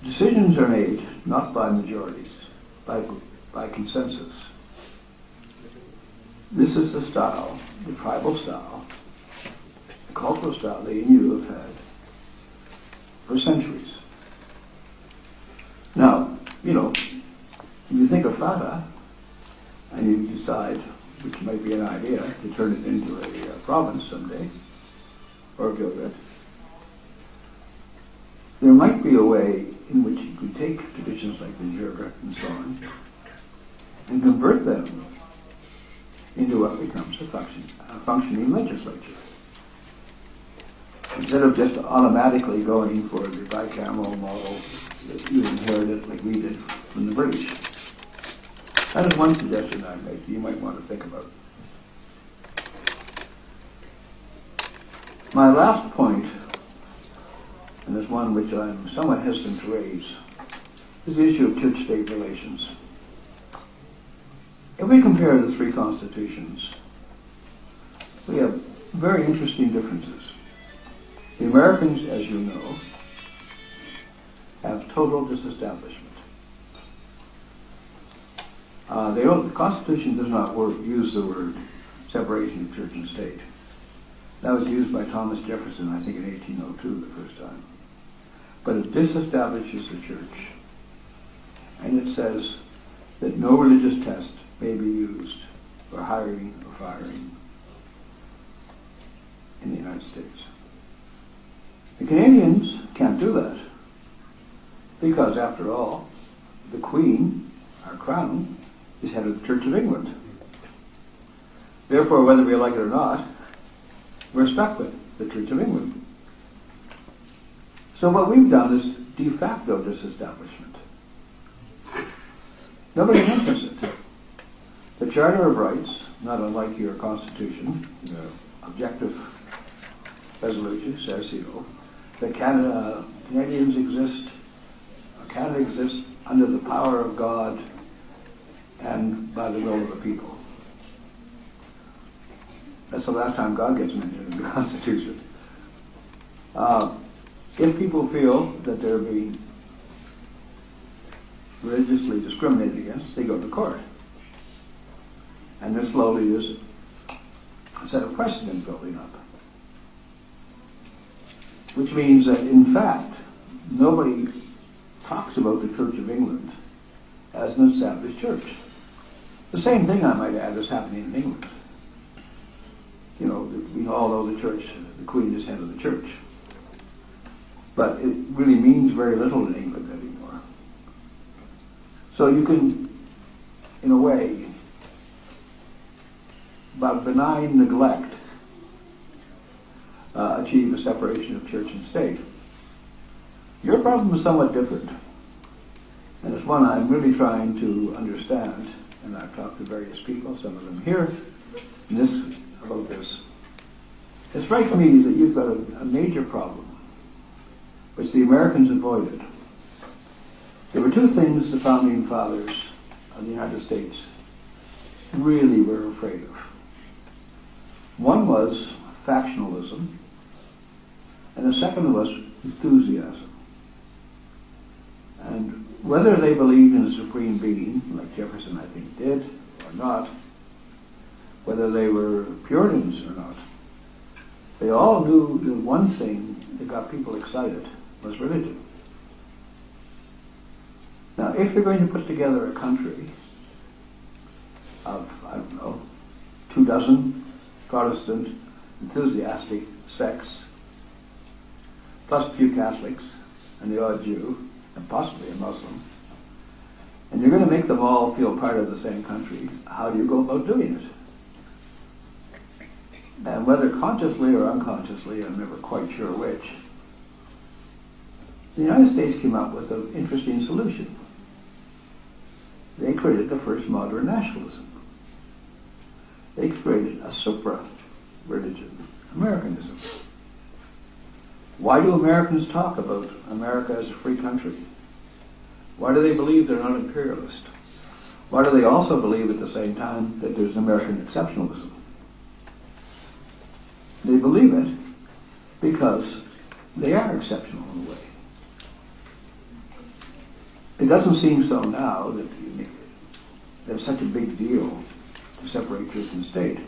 Decisions are made not by majorities, by consensus. This is the style, the tribal style, the cultural style the Inuit have had for centuries. Now, if you think of Fata, and you decide, which might be an idea, to turn it into a province someday, or Gilgit, there might be a way in which you could take traditions like the Jirga and so on, and convert them into what becomes a functioning legislature. Instead of just automatically going for the bicameral model that you inherited like we did from the British. That is one suggestion I make you might want to think about. My last point, and there's one which I'm somewhat hesitant to raise, is the issue of church-state relations. If we compare the 3 constitutions, we have very interesting differences. The Americans, as you know, have total disestablishment. The Constitution does not use the word separation of church and state. That was used by Thomas Jefferson, I think, in 1802 the first time. But it disestablishes the church. And it says that no religious test may be used for hiring or firing in the United States. The Canadians can't do that because, after all, the Queen, our crown, is head of the Church of England. Therefore, whether we like it or not, we're stuck with the Church of England. So what we've done is de facto disestablishment. Nobody mentions it. The Charter of Rights, not unlike your Constitution, the objective resolution says, that Canadians exist, Canada exists under the power of God and by the will of the people. That's the last time God gets mentioned in the Constitution. If people feel that they're being religiously discriminated against, they go to court. And there slowly is a set of precedent building up. Which means that, in fact, nobody talks about the Church of England as an established church. The same thing, I might add, is happening in England. We all know the church, the Queen is head of the church. But it really means very little in England anymore. So you can, in a way, by benign neglect, achieve a separation of church and state. Your problem is somewhat different. And it's one I'm really trying to understand. And I've talked to various people, some of them here, about this. As strikes me that you've got a major problem, which the Americans avoided. There were two things the founding fathers of the United States really were afraid of. One was factionalism, and the second was enthusiasm. And whether they believed in a supreme being, like Jefferson I think did, or not, whether they were Puritans or not, they all knew the one thing that got people excited was religion. Now, if you're going to put together a country of, 24 Protestant, enthusiastic sects, plus a few Catholics, and the odd Jew, and possibly a Muslim, and you're going to make them all feel part of the same country, how do you go about doing it? And whether consciously or unconsciously, I'm never quite sure which, the United States came up with an interesting solution. They created the first modern nationalism. They created a supra-religion, Americanism. Why do Americans talk about America as a free country? Why do they believe they're not imperialist? Why do they also believe at the same time that there's American exceptionalism? They believe it because they are exceptional in a way. It doesn't seem so now that there's such a big deal to separate church and state.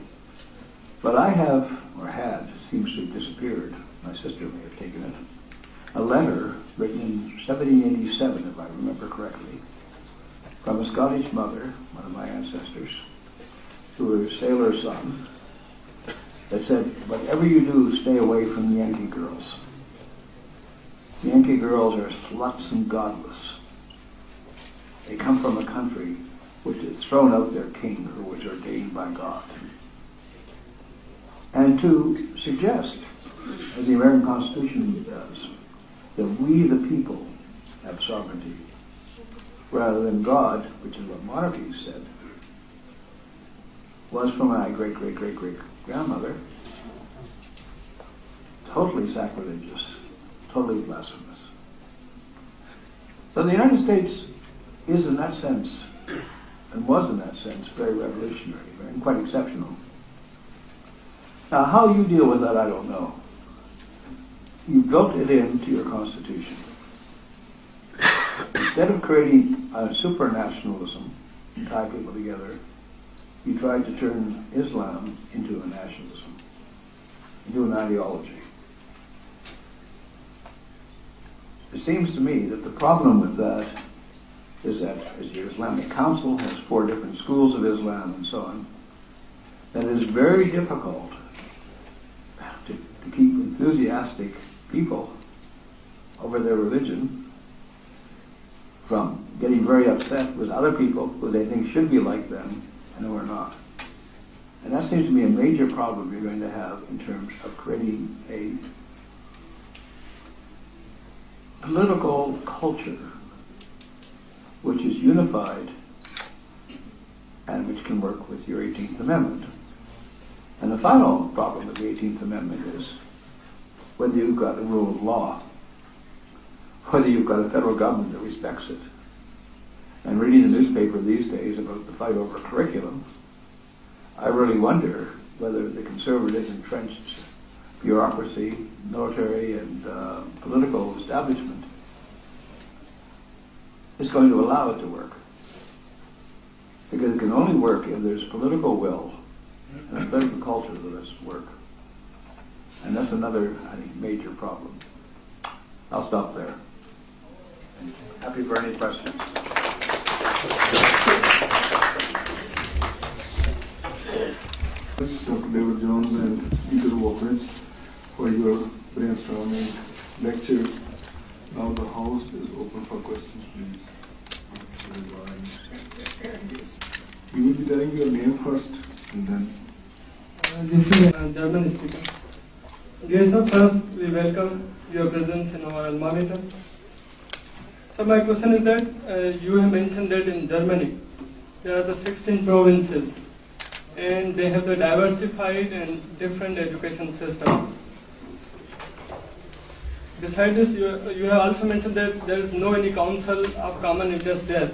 But I have, or had, seems to have disappeared, my sister may have taken it, a letter written in 1787, if I remember correctly, from a Scottish mother, one of my ancestors, to her sailor son, that said, whatever you do, stay away from the Yankee girls. The Yankee girls are sluts and godless. They come from a country which has thrown out their king who was ordained by God. And to suggest, as the American Constitution does, that we the people have sovereignty, rather than God, which is what monarchies said, was from my great-great-great-great-grandmother, totally sacrilegious, totally blasphemous. So the United States is in that sense, and was in that sense, very revolutionary, and quite exceptional. Now, how you deal with that, I don't know. You built it into your Constitution. Instead of creating a supranationalism and tie people together, you tried to turn Islam into a nationalism, into an ideology. It seems to me that the problem with that is that as your Islamic Council has 4 different schools of Islam and so on, that it is very difficult to keep enthusiastic people over their religion from getting very upset with other people who they think should be like them and who are not. And that seems to me a major problem you're going to have in terms of creating a political culture which is unified and which can work with your 18th Amendment. And the final problem with the 18th Amendment is whether you've got a rule of law, whether you've got a federal government that respects it. And reading the newspaper these days about the fight over curriculum, I really wonder whether the conservative entrenched bureaucracy, military and political establishment is going to allow it to work. Because it can only work if there's political will and a political culture that lets it work. And that's another, I think, major problem. I'll stop there. Happy for any questions. Dr. David Jones and Dieter Walkewitz for your brainstorming lecture. Now the house is open for questions, please. You will be telling your name first and then. This is a German speaker. Dear sir, first we welcome your presence in our alma mater. So my question is that you have mentioned that in Germany there are the 16 provinces and they have the diversified and different education system. Besides this, you have also mentioned that there is no any council of common interest there.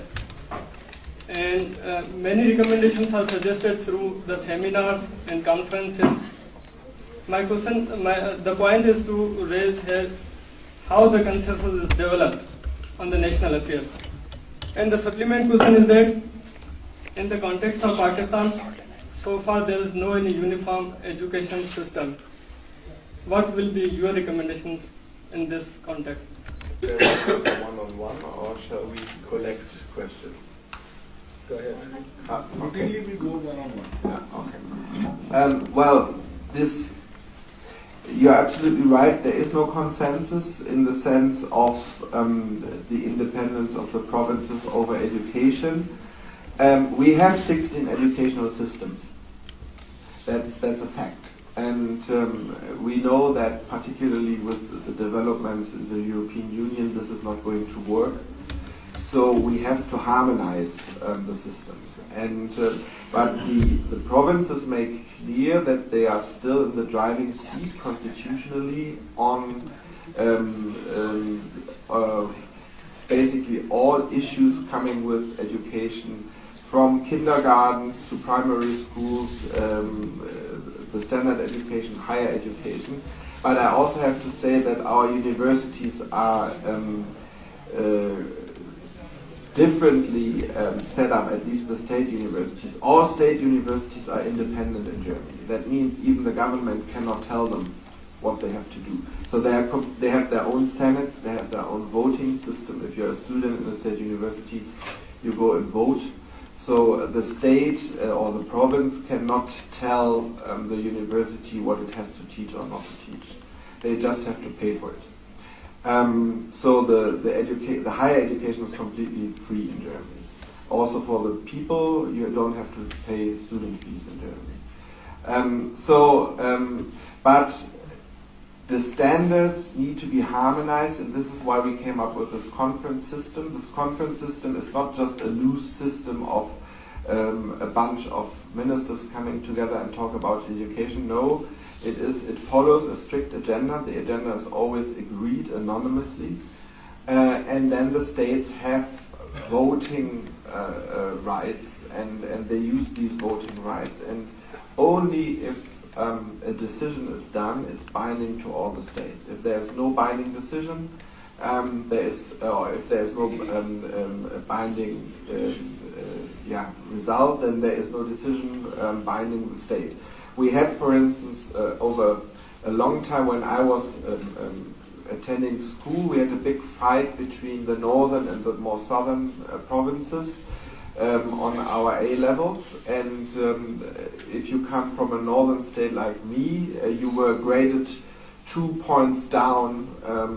And many recommendations are suggested through the seminars and conferences. My question, the point is to raise here how the consensus is developed on the national affairs. And the supplement question is that in the context of Pakistan, so far there is no any uniform education system. What will be your recommendations in this context? One-on-one, or shall we collect questions? Go ahead. Okay. We go one-on-one. Yeah, okay. Well, you're absolutely right. There is no consensus in the sense of the independence of the provinces over education. We have 16 educational systems. That's a fact. And we know that particularly with the developments in the European Union, this is not going to work. So we have to harmonize the systems. And but the provinces make clear that they are still in the driving seat constitutionally on basically all issues coming with education, from kindergartens to primary schools, the standard education, higher education. But I also have to say that our universities are differently set up, at least the state universities. All state universities are independent in Germany. That means even the government cannot tell them what they have to do. So they have their own senates, they have their own voting system. If you're a student in a state university, you go and vote. So the state or the province cannot tell the university what it has to teach or not to teach. They just have to pay for it. So the higher education is completely free in Germany. Also for the people, you don't have to pay student fees in Germany. But the standards need to be harmonized, and this is why we came up with this conference system. This conference system is not just a loose system of a bunch of ministers coming together and talk about education. No, it follows a strict agenda. The agenda is always agreed anonymously, and then the states have voting rights, and they use these voting rights, and only if a decision is done, it's binding to all the states. If there's no binding decision, if there's no binding result, then there is no decision binding the state. We had, for instance, over a long time when I was attending school, we had a big fight between the northern and the more southern provinces on our A levels, and if you come from a northern state like me, you were graded 2 points down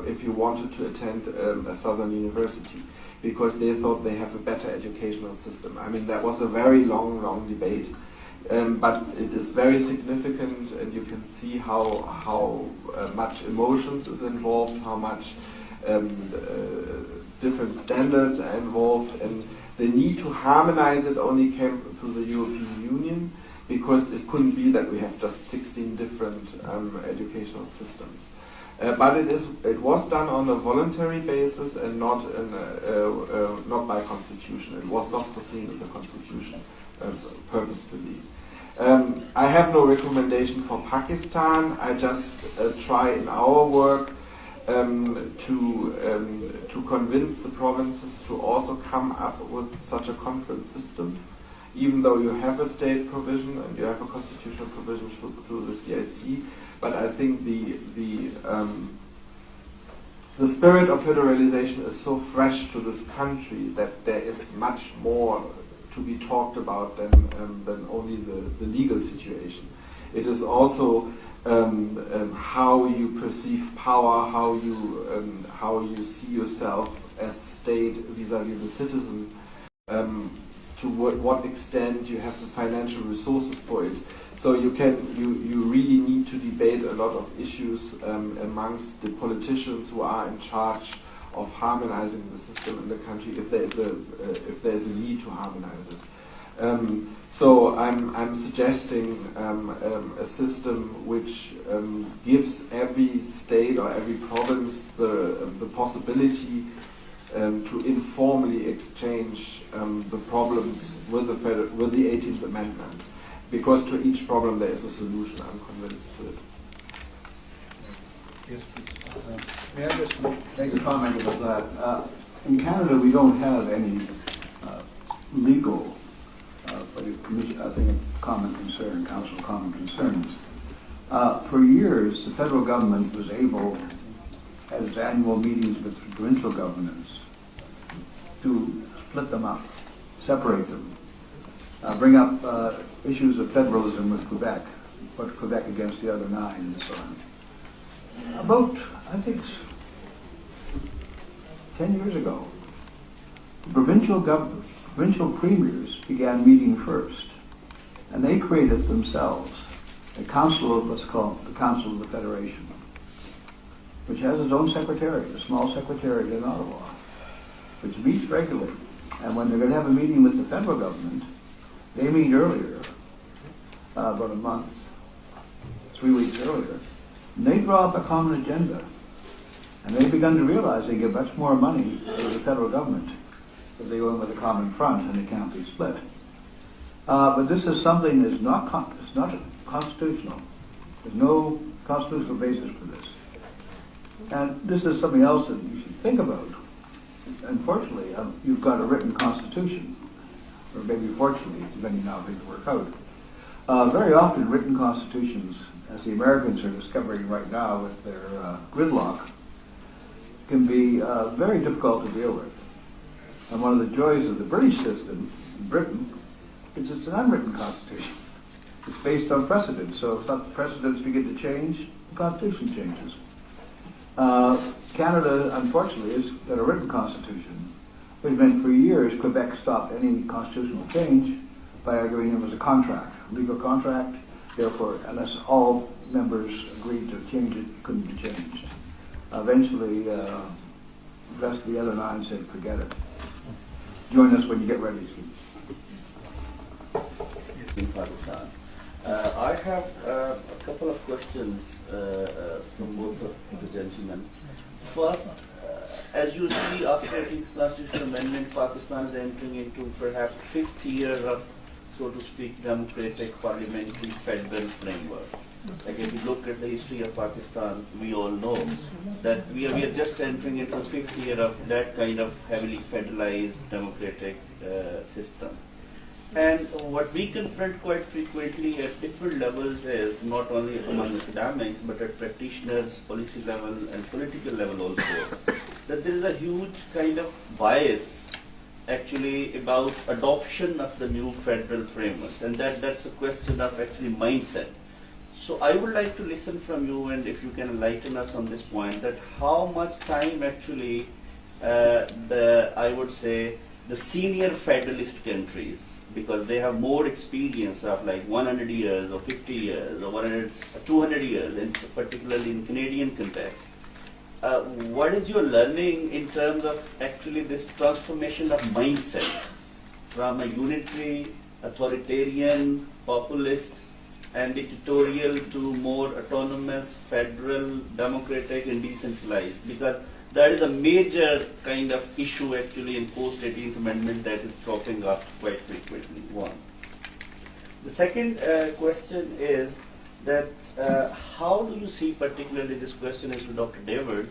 if you wanted to attend a southern university, because they thought they have a better educational system. I mean, that was a very long debate, but it is very significant, and you can see how much emotions is involved, how much different standards are involved, and the need to harmonize it only came through the European Union, because it couldn't be that we have just 16 different educational systems. But it was done on a voluntary basis and not by constitution. It was not foreseen in the constitution purposefully. I have no recommendation for Pakistan. I just try in our work to convince the provinces to also come up with such a conference system, even though you have a state provision and you have a constitutional provision through the CIC. But I think the spirit of federalization is so fresh to this country that there is much more to be talked about than only the legal situation. It is also how you perceive power, how you see yourself as state vis-à-vis the citizen, to what extent you have the financial resources for it. So you really need to debate a lot of issues amongst the politicians who are in charge of harmonizing the system in the country, if there is a need to harmonize it. So I'm suggesting a system which gives every state or every province the possibility to informally exchange the problems with the 18th Amendment, because to each problem there is a solution. I'm convinced to it. Yes, please. May I just make a comment about that? In Canada, we don't have any legal, but I think a common concern, Council of Common Concerns. For years, the federal government was able, at its annual meetings with provincial governments, to split them up, separate them, bring up issues of federalism with Quebec, put Quebec against the other 9 and so on. About, I think, 10 years ago, the provincial premiers began meeting first, and they created themselves a council of what's called the Council of the Federation, which has its own secretariat, a small secretariat in Ottawa, which meets regularly. And when they're going to have a meeting with the federal government, they meet earlier, about a month, 3 weeks earlier, and they draw up a common agenda. And they've begun to realize they get much more money to the federal government if they go in with a common front and they can't be split. But this is something that's not constitutional. There's no constitutional basis for this. And this is something else that you should think about. Unfortunately, you've got a written constitution, or maybe fortunately, depending on how things work out. Very often written constitutions, as the Americans are discovering right now with their gridlock, can be very difficult to deal with. And one of the joys of the British system in Britain is it's an unwritten constitution. It's based on precedent, so if some precedents begin to change, the constitution changes. Canada, unfortunately, has got a written constitution, which meant for years Quebec stopped any constitutional change by arguing it was a contract, legal contract. Therefore, unless all members agreed to change it, it couldn't be changed. Eventually, the rest of the other 9 said, forget it. Join us when you get ready, in Pakistan. I have a couple of questions from both of the gentlemen. First, as you see, after the Constitutional Amendment, Pakistan is entering into perhaps 5th year of, so to speak, democratic parliamentary federal framework. Like if you look at the history of Pakistan, we all know that we are just entering into the 5th year of that kind of heavily federalized democratic system. And what we confront quite frequently at different levels is not only among academics, but at practitioners, policy level and political level also, that there is a huge kind of bias actually about adoption of the new federal frameworks, and that's a question of actually mindset. So I would like to listen from you, and if you can enlighten us on this point, that how much time actually I would say the senior federalist countries, because they have more experience of like 100 years or 50 years or 200 years, and particularly in Canadian context. What is your learning in terms of actually this transformation of mindset from a unitary, authoritarian, populist, and dictatorial to more autonomous, federal, democratic, and decentralized? Because that is a major kind of issue actually in post-18th Amendment that is cropping up quite frequently. One. The second question is that how do you see, particularly this question is to Dr. David,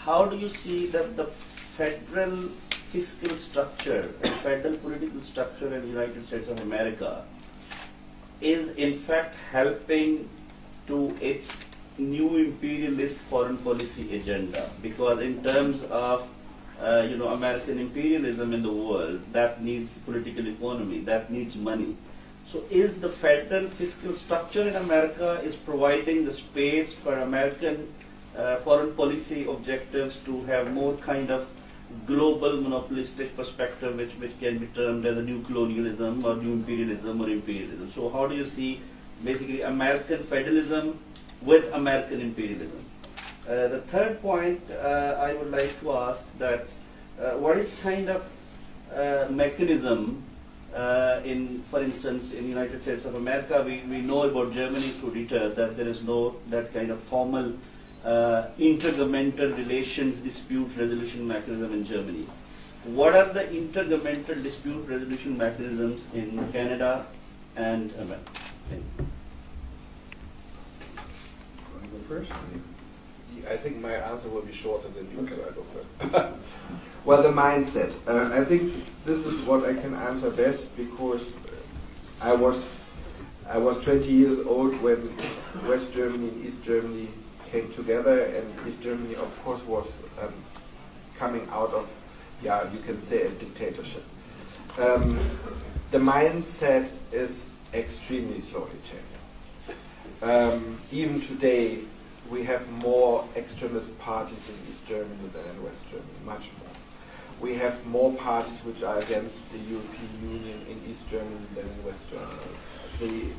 how do you see that the federal fiscal structure and federal political structure in the United States of America is in fact helping to its new imperialist foreign policy agenda? Because in terms of American imperialism in the world, that needs political economy, that needs money. So is the federal fiscal structure in America is providing the space for American foreign policy objectives to have more kind of global monopolistic perspective, which can be termed as a new colonialism or new imperialism or imperialism? So how do you see basically American federalism with American imperialism? The third point I would like to ask that what is kind of mechanism For instance, in the United States of America, we know about Germany through Dieter that there is no that kind of formal intergovernmental relations dispute resolution mechanism in Germany. What are the intergovernmental dispute resolution mechanisms in Canada and America? Want to go first? I think my answer will be shorter than yours, so I go first. Well, the mindset. I think this is what I can answer best because I was 20 years old when West Germany and East Germany came together, and East Germany, of course, was coming out of, you can say, a dictatorship. The mindset is extremely slowly changing. Even today, we have more extremist parties in East Germany than in West Germany, much more. We have more parties which are against the European Union in East Germany than in West Germany.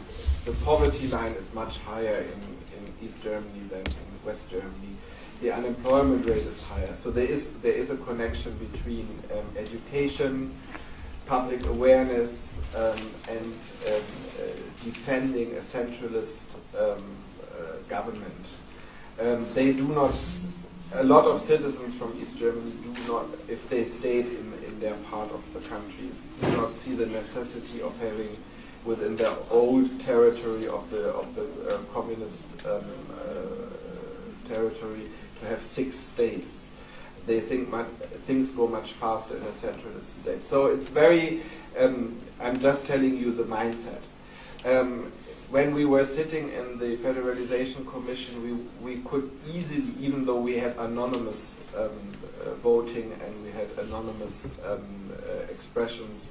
The poverty line is much higher in East Germany than in West Germany. The unemployment rate is higher. So there is a connection between education, public awareness, and defending a centralist government. They do not. A lot of citizens from East Germany do not, if they stayed in their part of the country, do not see the necessity of having within their old territory of the communist territory to have 6 states. They think things go much faster in a centralist state. So it's very. I'm just telling you the mindset. When we were sitting in the Federalization Commission, we could easily, even though we had anonymous voting and we had anonymous expressions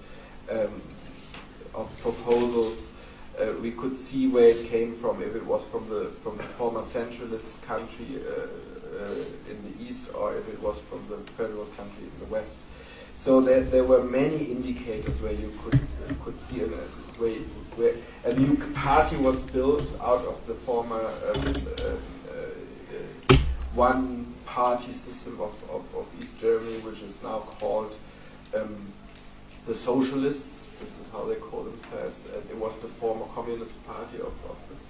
of proposals, we could see where it came from, if it was from the former centralist country in the east or if it was from the federal country in the west. So there were many indicators where you could see where a new party was built out of the former one-party system of East Germany, which is now called the Socialists. This is how they call themselves. And it was the former Communist Party of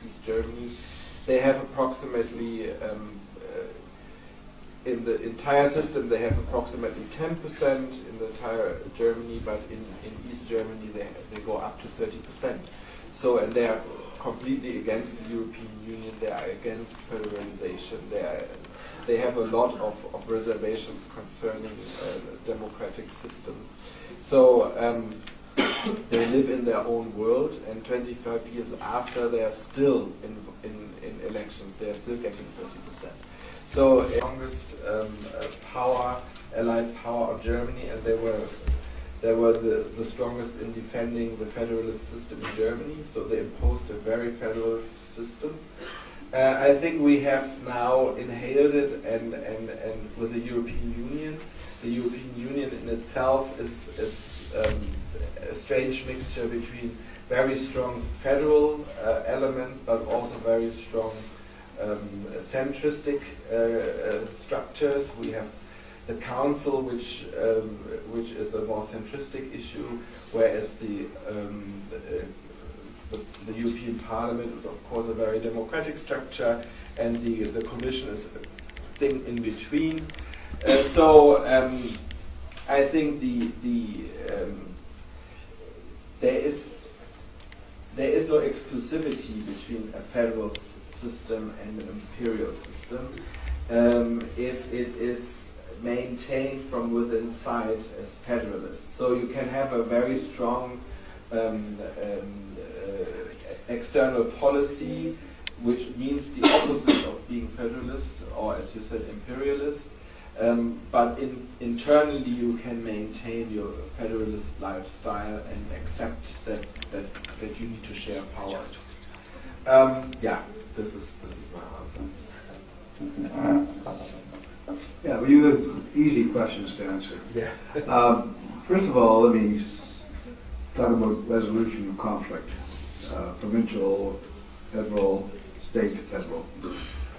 East Germany. They have approximately, in the entire system, they have approximately 10% in the entire Germany, but in East Germany they go up to 30%. So, and they are completely against the European Union, they are against federalization, they have a lot of reservations concerning the democratic system. So they live in their own world, and 25 years after they are still in elections, they are still getting 30%. So the strongest allied power of Germany, and they were the strongest in defending the federalist system in Germany, so they imposed a very federalist system. I think we have now inhaled it, and with the European Union in itself is a strange mixture between very strong federal elements, but also very strong centristic structures. We have the council, which is a more centristic issue, whereas the European Parliament is, of course, a very democratic structure, and the Commission is a thing in between. So I think there is no exclusivity between a federal system and an imperial system if it is maintained from within inside as federalist. So you can have a very strong external policy, which means the opposite of being federalist, or as you said, imperialist. But internally you can maintain your federalist lifestyle and accept that you need to share powers. This is my answer. Yeah, well, you have easy questions to answer. Yeah. First of all, let me talk about resolution of conflict. Provincial, federal, state, federal.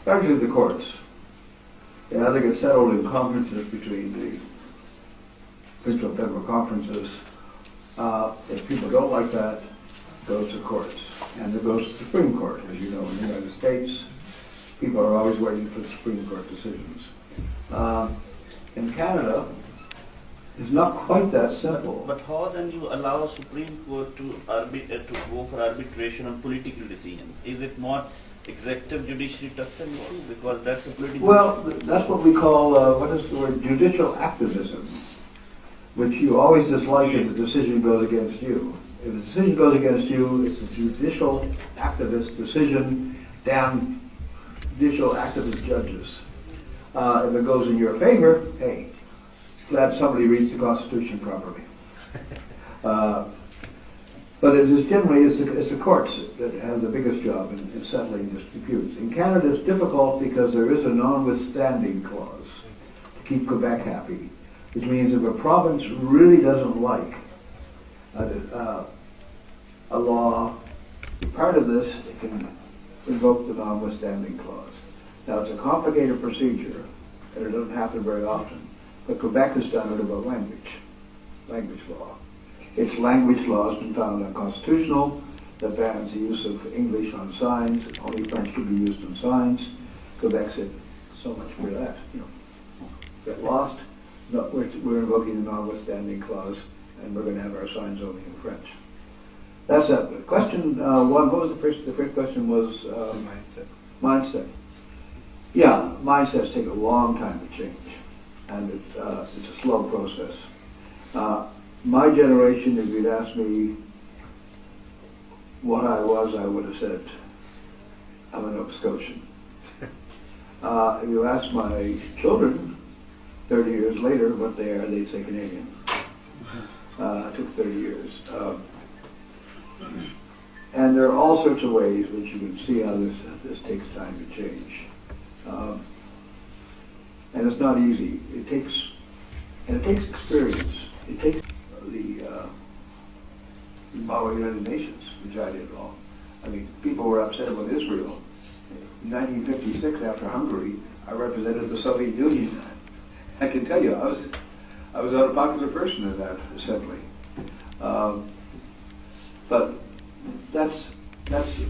Actually, the courts. Yeah, I think it's settled in conferences between the provincial federal conferences If people don't like that, it goes to courts. And it goes to the Supreme Court. As you know, in the United States, people are always waiting for the Supreme Court decisions. In Canada, it's not quite that simple. But how then you allow Supreme Court to go for arbitration on political decisions? Is it not executive judiciary tussle too? Because that's a political. Well, that's what we call, what is the word, judicial activism, which you always dislike if the decision goes against you. If the decision goes against you, it's a judicial activist decision, damn judicial activist judges. If it goes in your favor, hey, glad somebody reads the Constitution properly. But it is generally, it's the courts that have the biggest job in settling disputes. In Canada, it's difficult because there is a notwithstanding clause to keep Quebec happy, which means if a province really doesn't like a law, part of this, it can invoke the notwithstanding clause. Now, it's a complicated procedure, and it doesn't happen very often, but Quebec has done it about language law. Its language law has been found unconstitutional, that bans the use of English on signs, only French can be used on signs. Quebec said, so much for that, get lost. No, we're invoking the notwithstanding clause, and we're going to have our signs only in French. That's that. Question one, what was the first question was? Mindset. Mindset. Yeah, mindsets take a long time to change, and it's a slow process. My generation, if you'd asked me what I was, I would have said, I'm a Nova Scotian. If you ask my children 30 years later what they are, they'd say Canadian. It took 30 years. And there are all sorts of ways which you can see how this takes time to change. And it's not easy. It takes experience. It takes the model United Nations, which I did all. I mean, people were upset about Israel. In 1956, after Hungary, I represented the Soviet Union. I can tell you, I was not a popular person in that assembly. But that's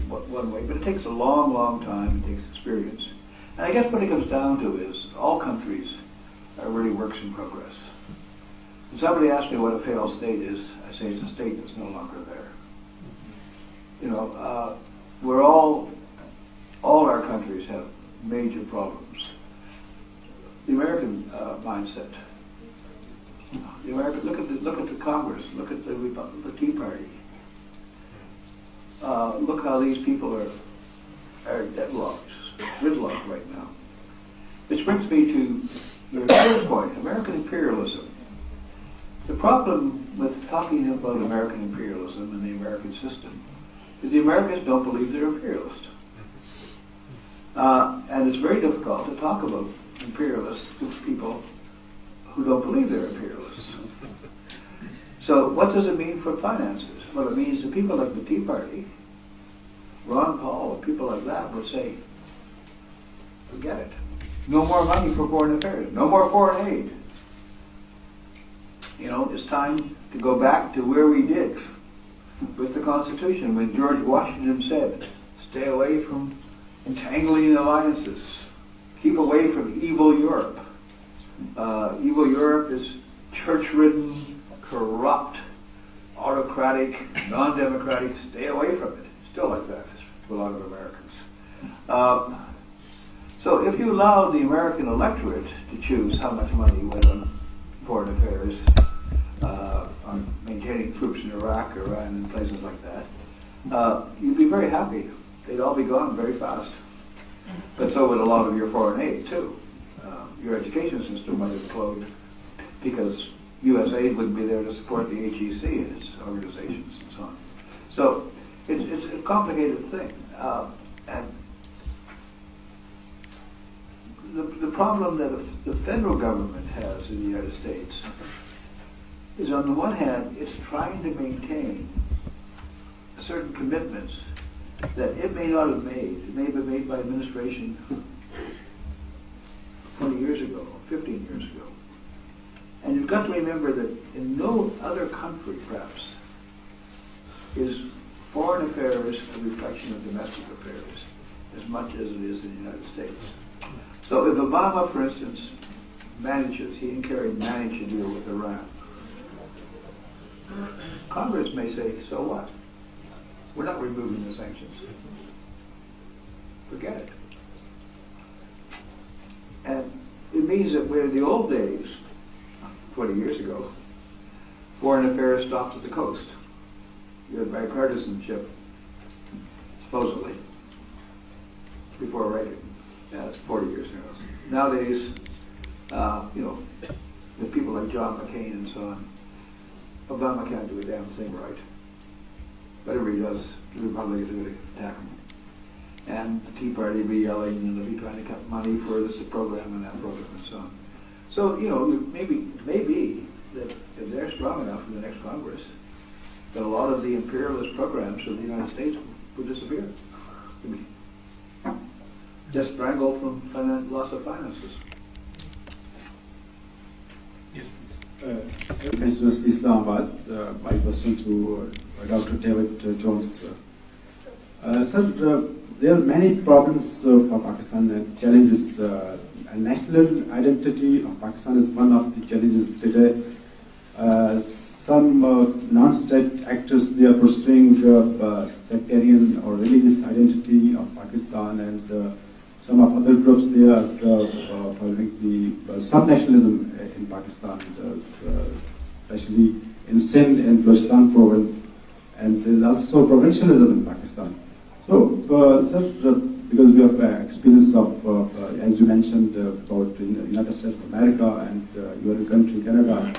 one way. But it takes a long, long time. It takes experience. And I guess what it comes down to is all countries are really works in progress. When somebody asks me what a failed state is, I say it's a state that's no longer there. We're all our countries have major problems. The American mindset. The American look at the Congress. Look at the Tea Party. Look how these people are gridlocked right now. Which brings me to the third point: American imperialism. The problem with talking about American imperialism and the American system is the Americans don't believe they're imperialist. And it's very difficult to talk about imperialists to people who don't believe they're imperialists. So what does it mean for finances? Well, it means that people like the Tea Party, Ron Paul, and people like that would say, forget it. No more money for foreign affairs. No more foreign aid. It's time to go back to where we did with the Constitution when George Washington said, stay away from entangling alliances. Keep away from evil Europe. Evil Europe is church-ridden, corrupt, autocratic, non-democratic. Stay away from it. Still like that to a lot of Americans. So if you allow the American electorate to choose how much money went on foreign affairs, on maintaining troops in Iraq, Iran, and places like that, you'd be very happy. They'd all be gone very fast. But so would a lot of your foreign aid, too. Your education system might implode because U.S. aid wouldn't be there to support the HEC and its organizations and so on. So it's a complicated thing. And the problem that the federal government has in the United States is, on the one hand, it's trying to maintain certain commitments that it may not have made. It may have been made by administration 20 years ago, 15 years ago. And you've got to remember that in no other country, perhaps, is foreign affairs a reflection of domestic affairs as much as it is in the United States? So if Obama, for instance, he and Kerry manage to deal with Iran, Congress may say, so what? We're not removing the sanctions. Forget it. And it means that where in the old days, 20 years ago, foreign affairs stopped at the coast. You had bipartisanship, supposedly, before Reagan. That's 40 years ago. Nowadays, with people like John McCain and so on, Obama can't do a damn thing right. Whatever he does, the Republicans are going to attack him. And the Tea Party will be yelling, and they'll be trying to cut money for this program and that program and so on. So, maybe that if they're strong enough in the next Congress, that a lot of the imperialist programs of the United States will disappear. Just strangle from loss of finances. Yes, Thanks, Mr. Islamabad. My question to Dr. David Jones. Sir, there are many problems for Pakistan and challenges. National identity of Pakistan is one of the challenges today. Some non-state actors, they are pursuing sectarian or religious identity of Pakistan, and some of other groups, they are following the sub-nationalism in Pakistan, especially in Sindh and Balochistan province, and there is also provincialism in Pakistan. So, sir, because we have experience of, as you mentioned, about the United States of America and your country, Canada,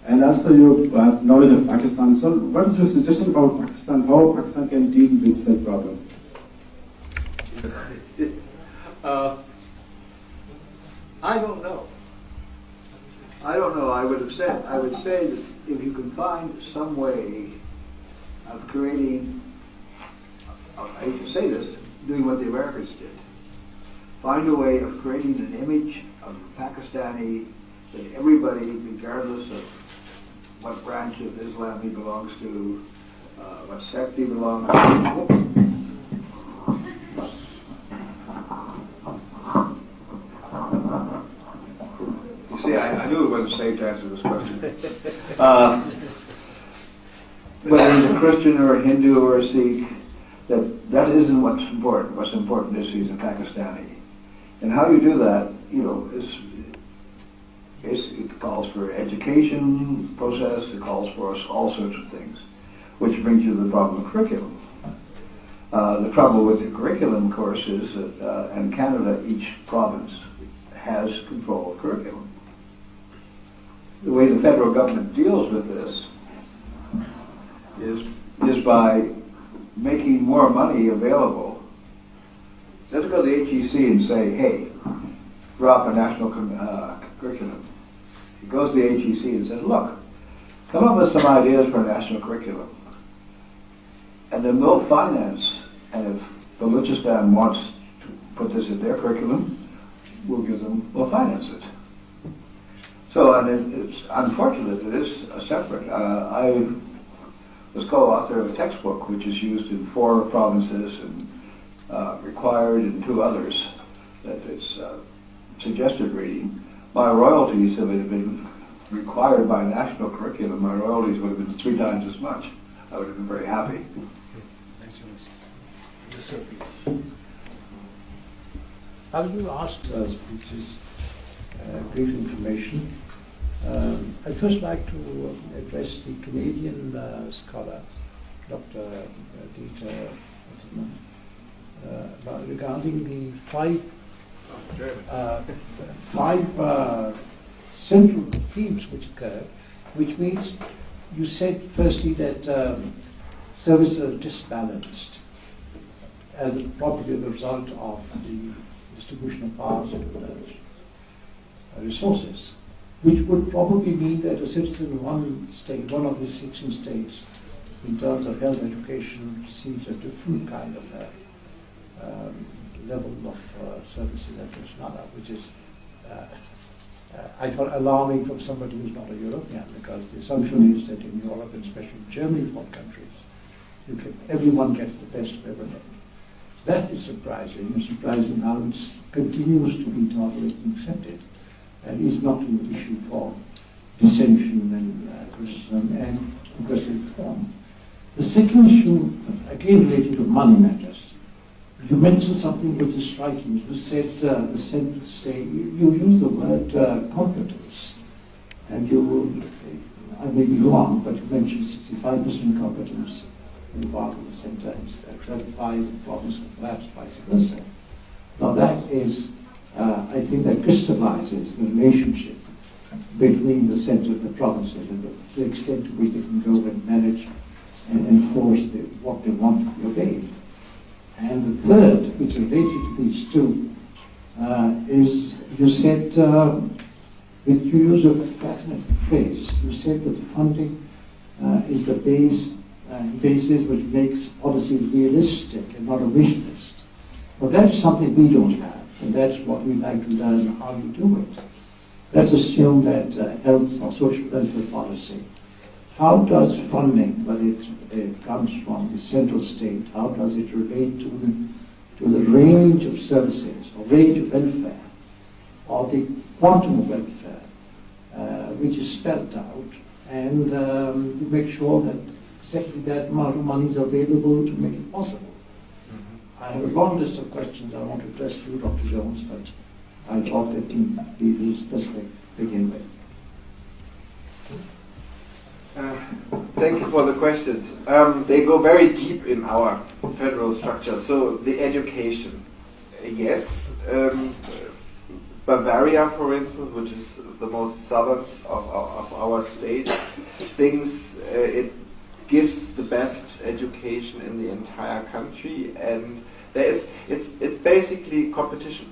and also you have knowledge of Pakistan. So, what is your suggestion about Pakistan? How Pakistan can deal with such problems? I don't know. I would say that if you can find some way of creating, I hate to say this, doing what the Americans did, find a way of creating an image of Pakistani that everybody, regardless of what branch of Islam he belongs to, what sect he belongs to. See, I knew it wasn't safe to answer this question. Whether he's a Christian or a Hindu or a Sikh, that isn't what's important. What's important is he's a Pakistani. And how you do that, it calls for education process, it calls for all sorts of things, which brings you to the problem of curriculum. The trouble with the curriculum, of course, is that in Canada, each province has control of curriculum. The way the federal government deals with this is by making more money available. Let's go to the HEC and say, hey, drop a national curriculum. He goes to the HEC and says, look, come up with some ideas for a national curriculum. And then they'll finance, and if Balochistan wants to put this in their curriculum, we'll finance it. So, and it's unfortunate that it is separate. I was co-author of a textbook which is used in 4 provinces and required in 2 others, that it's suggested reading. My royalties, if it had been required by national curriculum, my royalties would have been 3 times as much. I would have been very happy. yes, sir, please. As you asked us, which is brief information, I'd first like to address the Canadian scholar, Dr. Dieter regarding the 5 central themes which occur, which means you said firstly that services are disbalanced as probably the result of the distribution of powers and resources, which would probably mean that a citizen in one state, one of the 16 states, in terms of health education, receives a different kind of level of services than to another, which is, I thought, alarming from somebody who's not a European, because the assumption is that in Europe, and especially German, for countries, everyone gets the best of everything. That is surprising, and surprising how it continues to be tolerated and accepted, and is not an issue for dissension and criticism and progressive reform. The second issue, again related to money matters, you mentioned something which is striking. You said the central state, you used the word competence, and I may be wrong, but you mentioned 65% competence in part of the center, and 35% province, and perhaps vice versa. Now that is, I think that crystallizes the relationship between the center and the provinces and the extent to which they can go and manage and enforce what they want to be obeyed. And the third, which is related to these two, is you said that you use a fascinating phrase. You said that the funding is the basis which makes policy realistic and not a wish list. But that's something we don't have, and that's what we'd like to learn how you do it. Let's assume that health or social welfare policy, how does funding, whether it comes from the central state, how does it relate to the range of services, or range of welfare, or the quantum of welfare, which is spelled out, and you make sure that exactly that amount of money is available to make it possible. I have a long list of questions I want to address to you, Dr. Jones, but I thought that can be a little specific to begin with. Thank you for the questions. They go very deep in our federal structure. So the education, yes. Bavaria, for instance, which is the most southern of our state, thinks it gives the best education in the entire country, and it's basically competition.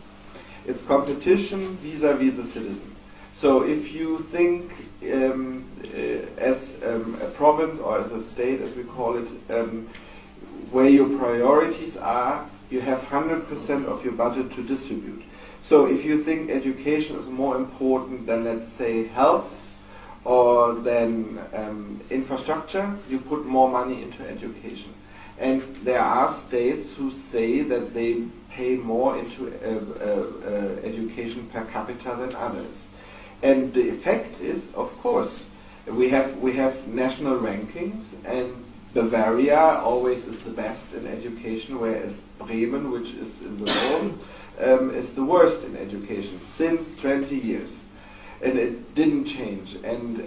It's competition vis-a-vis the citizen. So if you think as a province or as a state, as we call it, where your priorities are, you have 100% of your budget to distribute. So if you think education is more important than, let's say, health or than infrastructure, you put more money into education. And there are states who say that they pay more into education per capita than others. And the effect is, of course, we have national rankings, and Bavaria always is the best in education, whereas Bremen, which is in the north, is the worst in education since 20 years. And it didn't change. And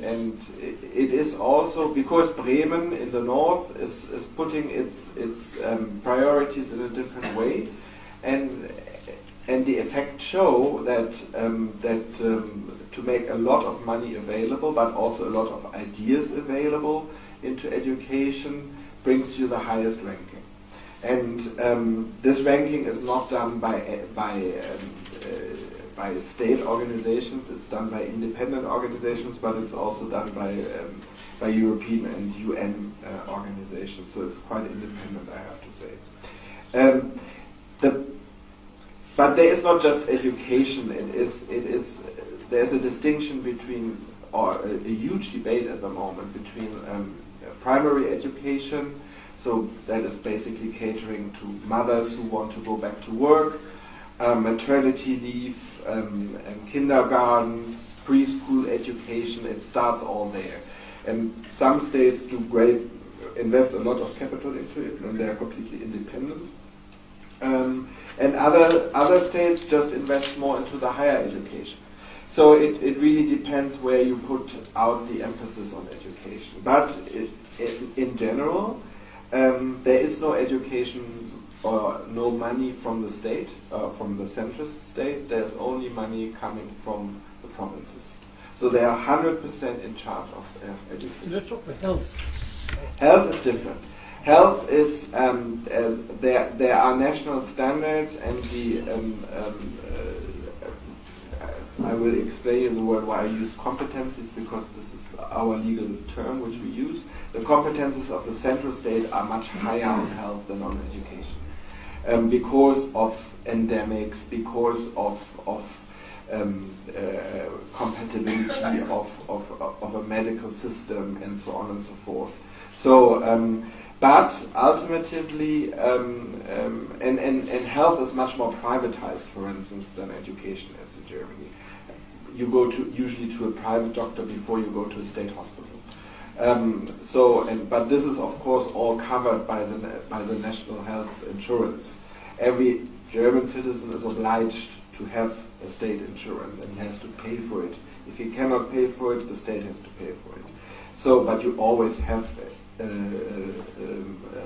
it is also because Bremen in the north is putting its priorities in a different way, and the effects show that to make a lot of money available, but also a lot of ideas available into education, brings you the highest ranking. And this ranking is not done by state organizations, it's done by independent organizations, but it's also done by European and UN organizations, so it's quite independent, I have to say. But there is not just education, there's a distinction between, or a huge debate at the moment between primary education, so that is basically catering to mothers who want to go back to work, maternity leave, and kindergartens, preschool education, it starts all there. And some states do invest a lot of capital into it, and they are completely independent. And other states just invest more into the higher education. So it really depends where you put out the emphasis on education. But in general, there is no education or no money from the state, from the centrist state. There's only money coming from the provinces. So they are 100% in charge of education. Let's talk about health. Health is different. Health is, there are national standards, and I will explain you the word why I use competencies, because this is our legal term which we use. The competences of the central state are much higher on health than on education, because of endemics, because of compatibility of a medical system, and so on and so forth. So But ultimately, and health is much more privatized, for instance, than education is in Germany. You go usually to a private doctor before you go to a state hospital. But this is of course all covered by the national health insurance. Every German citizen is obliged to have a state insurance and he has to pay for it. If he cannot pay for it, the state has to pay for it. So, but you always have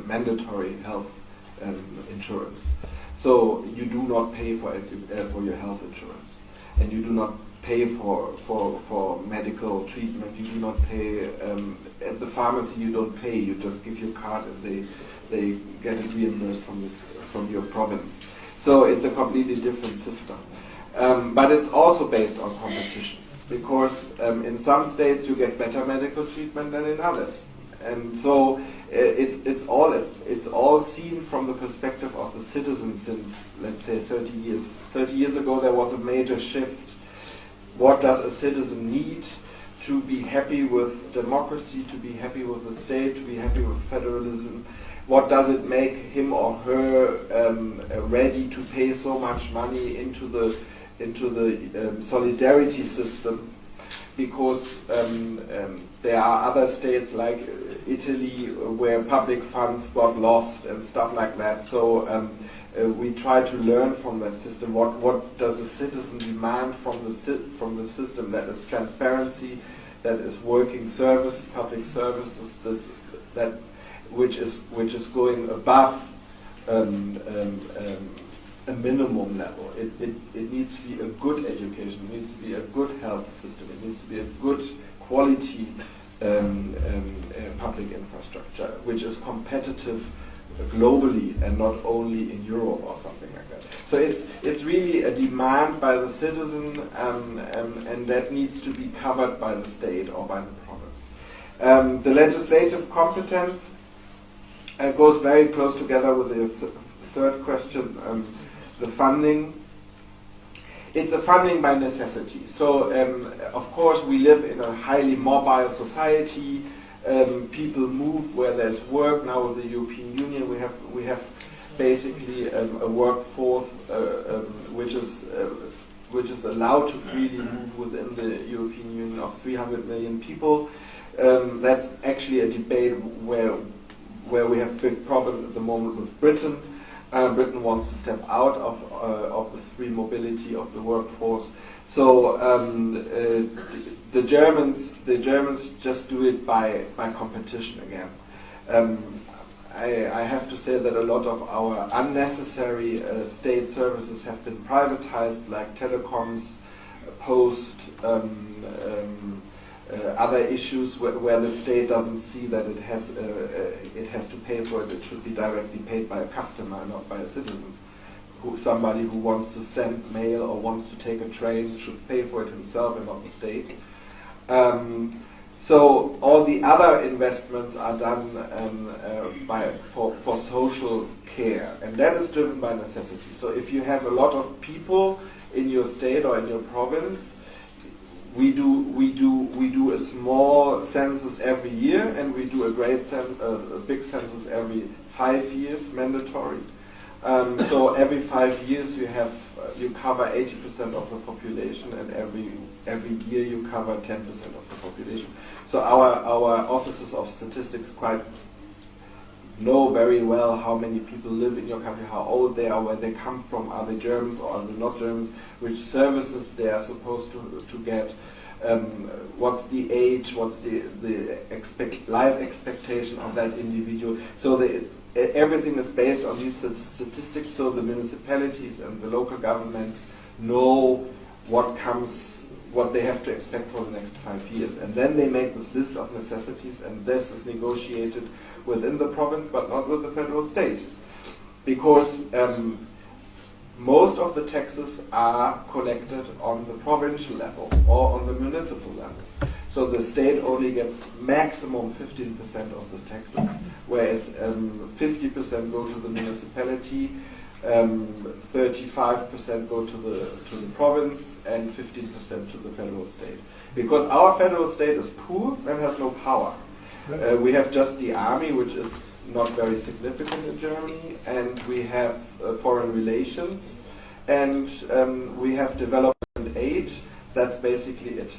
mandatory health insurance. So you do not pay for your health insurance, and you do not pay for medical treatment. You do not pay at the pharmacy. You don't pay. You just give your card, and they get it reimbursed from your province. So it's a completely different system. But it's also based on competition, because in some states you get better medical treatment than in others, and so it's all seen from the perspective of the citizen. Since, let's say, 30 years. 30 years ago there was a major shift. What does a citizen need to be happy with democracy, to be happy with the state, to be happy with federalism? What does it make him or her ready to pay so much money into the solidarity system? Because there are other states like Italy where public funds got lost and stuff like that. So we try to learn from that system. What does a citizen demand from the system? That is transparency, that is working service, public services, which is going above a minimum level. It needs to be a good education. It needs to be a good health system. It needs to be a good quality public infrastructure, which is competitive globally and not only in Europe or something like that. So it's really a demand by the citizen, and that needs to be covered by the state or by the province. The legislative competence goes very close together with the third question, the funding. It's a funding by necessity. So, of course, we live in a highly mobile society. People move where there's work. Now with the European Union, we have basically a workforce which is allowed to freely move within the European Union of 300 million people. That's actually a debate where we have big problems at the moment with Britain. Britain wants to step out of this free mobility of the workforce. So the Germans just do it by competition again. I have to say that a lot of our unnecessary state services have been privatized, like telecoms, post, other issues where the state doesn't see that it has to pay for it. It should be directly paid by a customer, not by a citizen. Somebody who wants to send mail or wants to take a train should pay for it himself and not the state. So all the other investments are done for social care, and that is driven by necessity. So if you have a lot of people in your state or in your province, we do a small census every year, and we do a big census every 5 years, mandatory. So every 5 years you cover 80% of the population, and every year you cover 10% of the population. So our offices of statistics quite know very well how many people live in your country, how old they are, where they come from, are they Germans or are they not Germans, which services they are supposed to get, what's the age, what's the life expectation of that individual. So everything is based on these statistics, so the municipalities and the local governments know what they have to expect for the next 5 years. And then they make this list of necessities, and this is negotiated within the province, but not with the federal state. Because most of the taxes are collected on the provincial level or on the municipal level. So the state only gets maximum 15% of the taxes, whereas 50% go to the municipality, 35% go to the province, and 15% to the federal state. Because our federal state is poor and has no power. We have just the army, which is not very significant in Germany, and we have foreign relations, and we have development aid. That's basically it.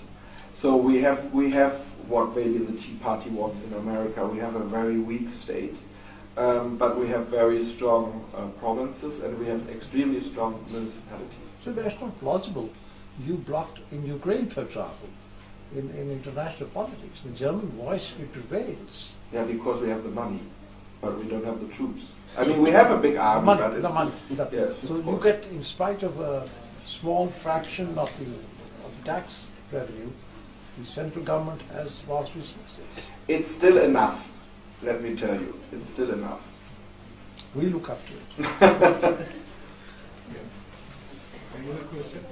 So we have what maybe the Tea Party wants in America. We have a very weak state, but we have very strong provinces, and we have extremely strong municipalities. So that's not plausible. You blocked in Ukraine, for example, in international politics. The German voice, it prevails. Yeah, because we have the money, but we don't have the troops. I mean, we have a big army, but it's... The money. Yes, so you get, in spite of a small fraction of the tax revenue, the central government has vast resources. It's still enough, let me tell you. It's still enough. We look up to it. Any other question?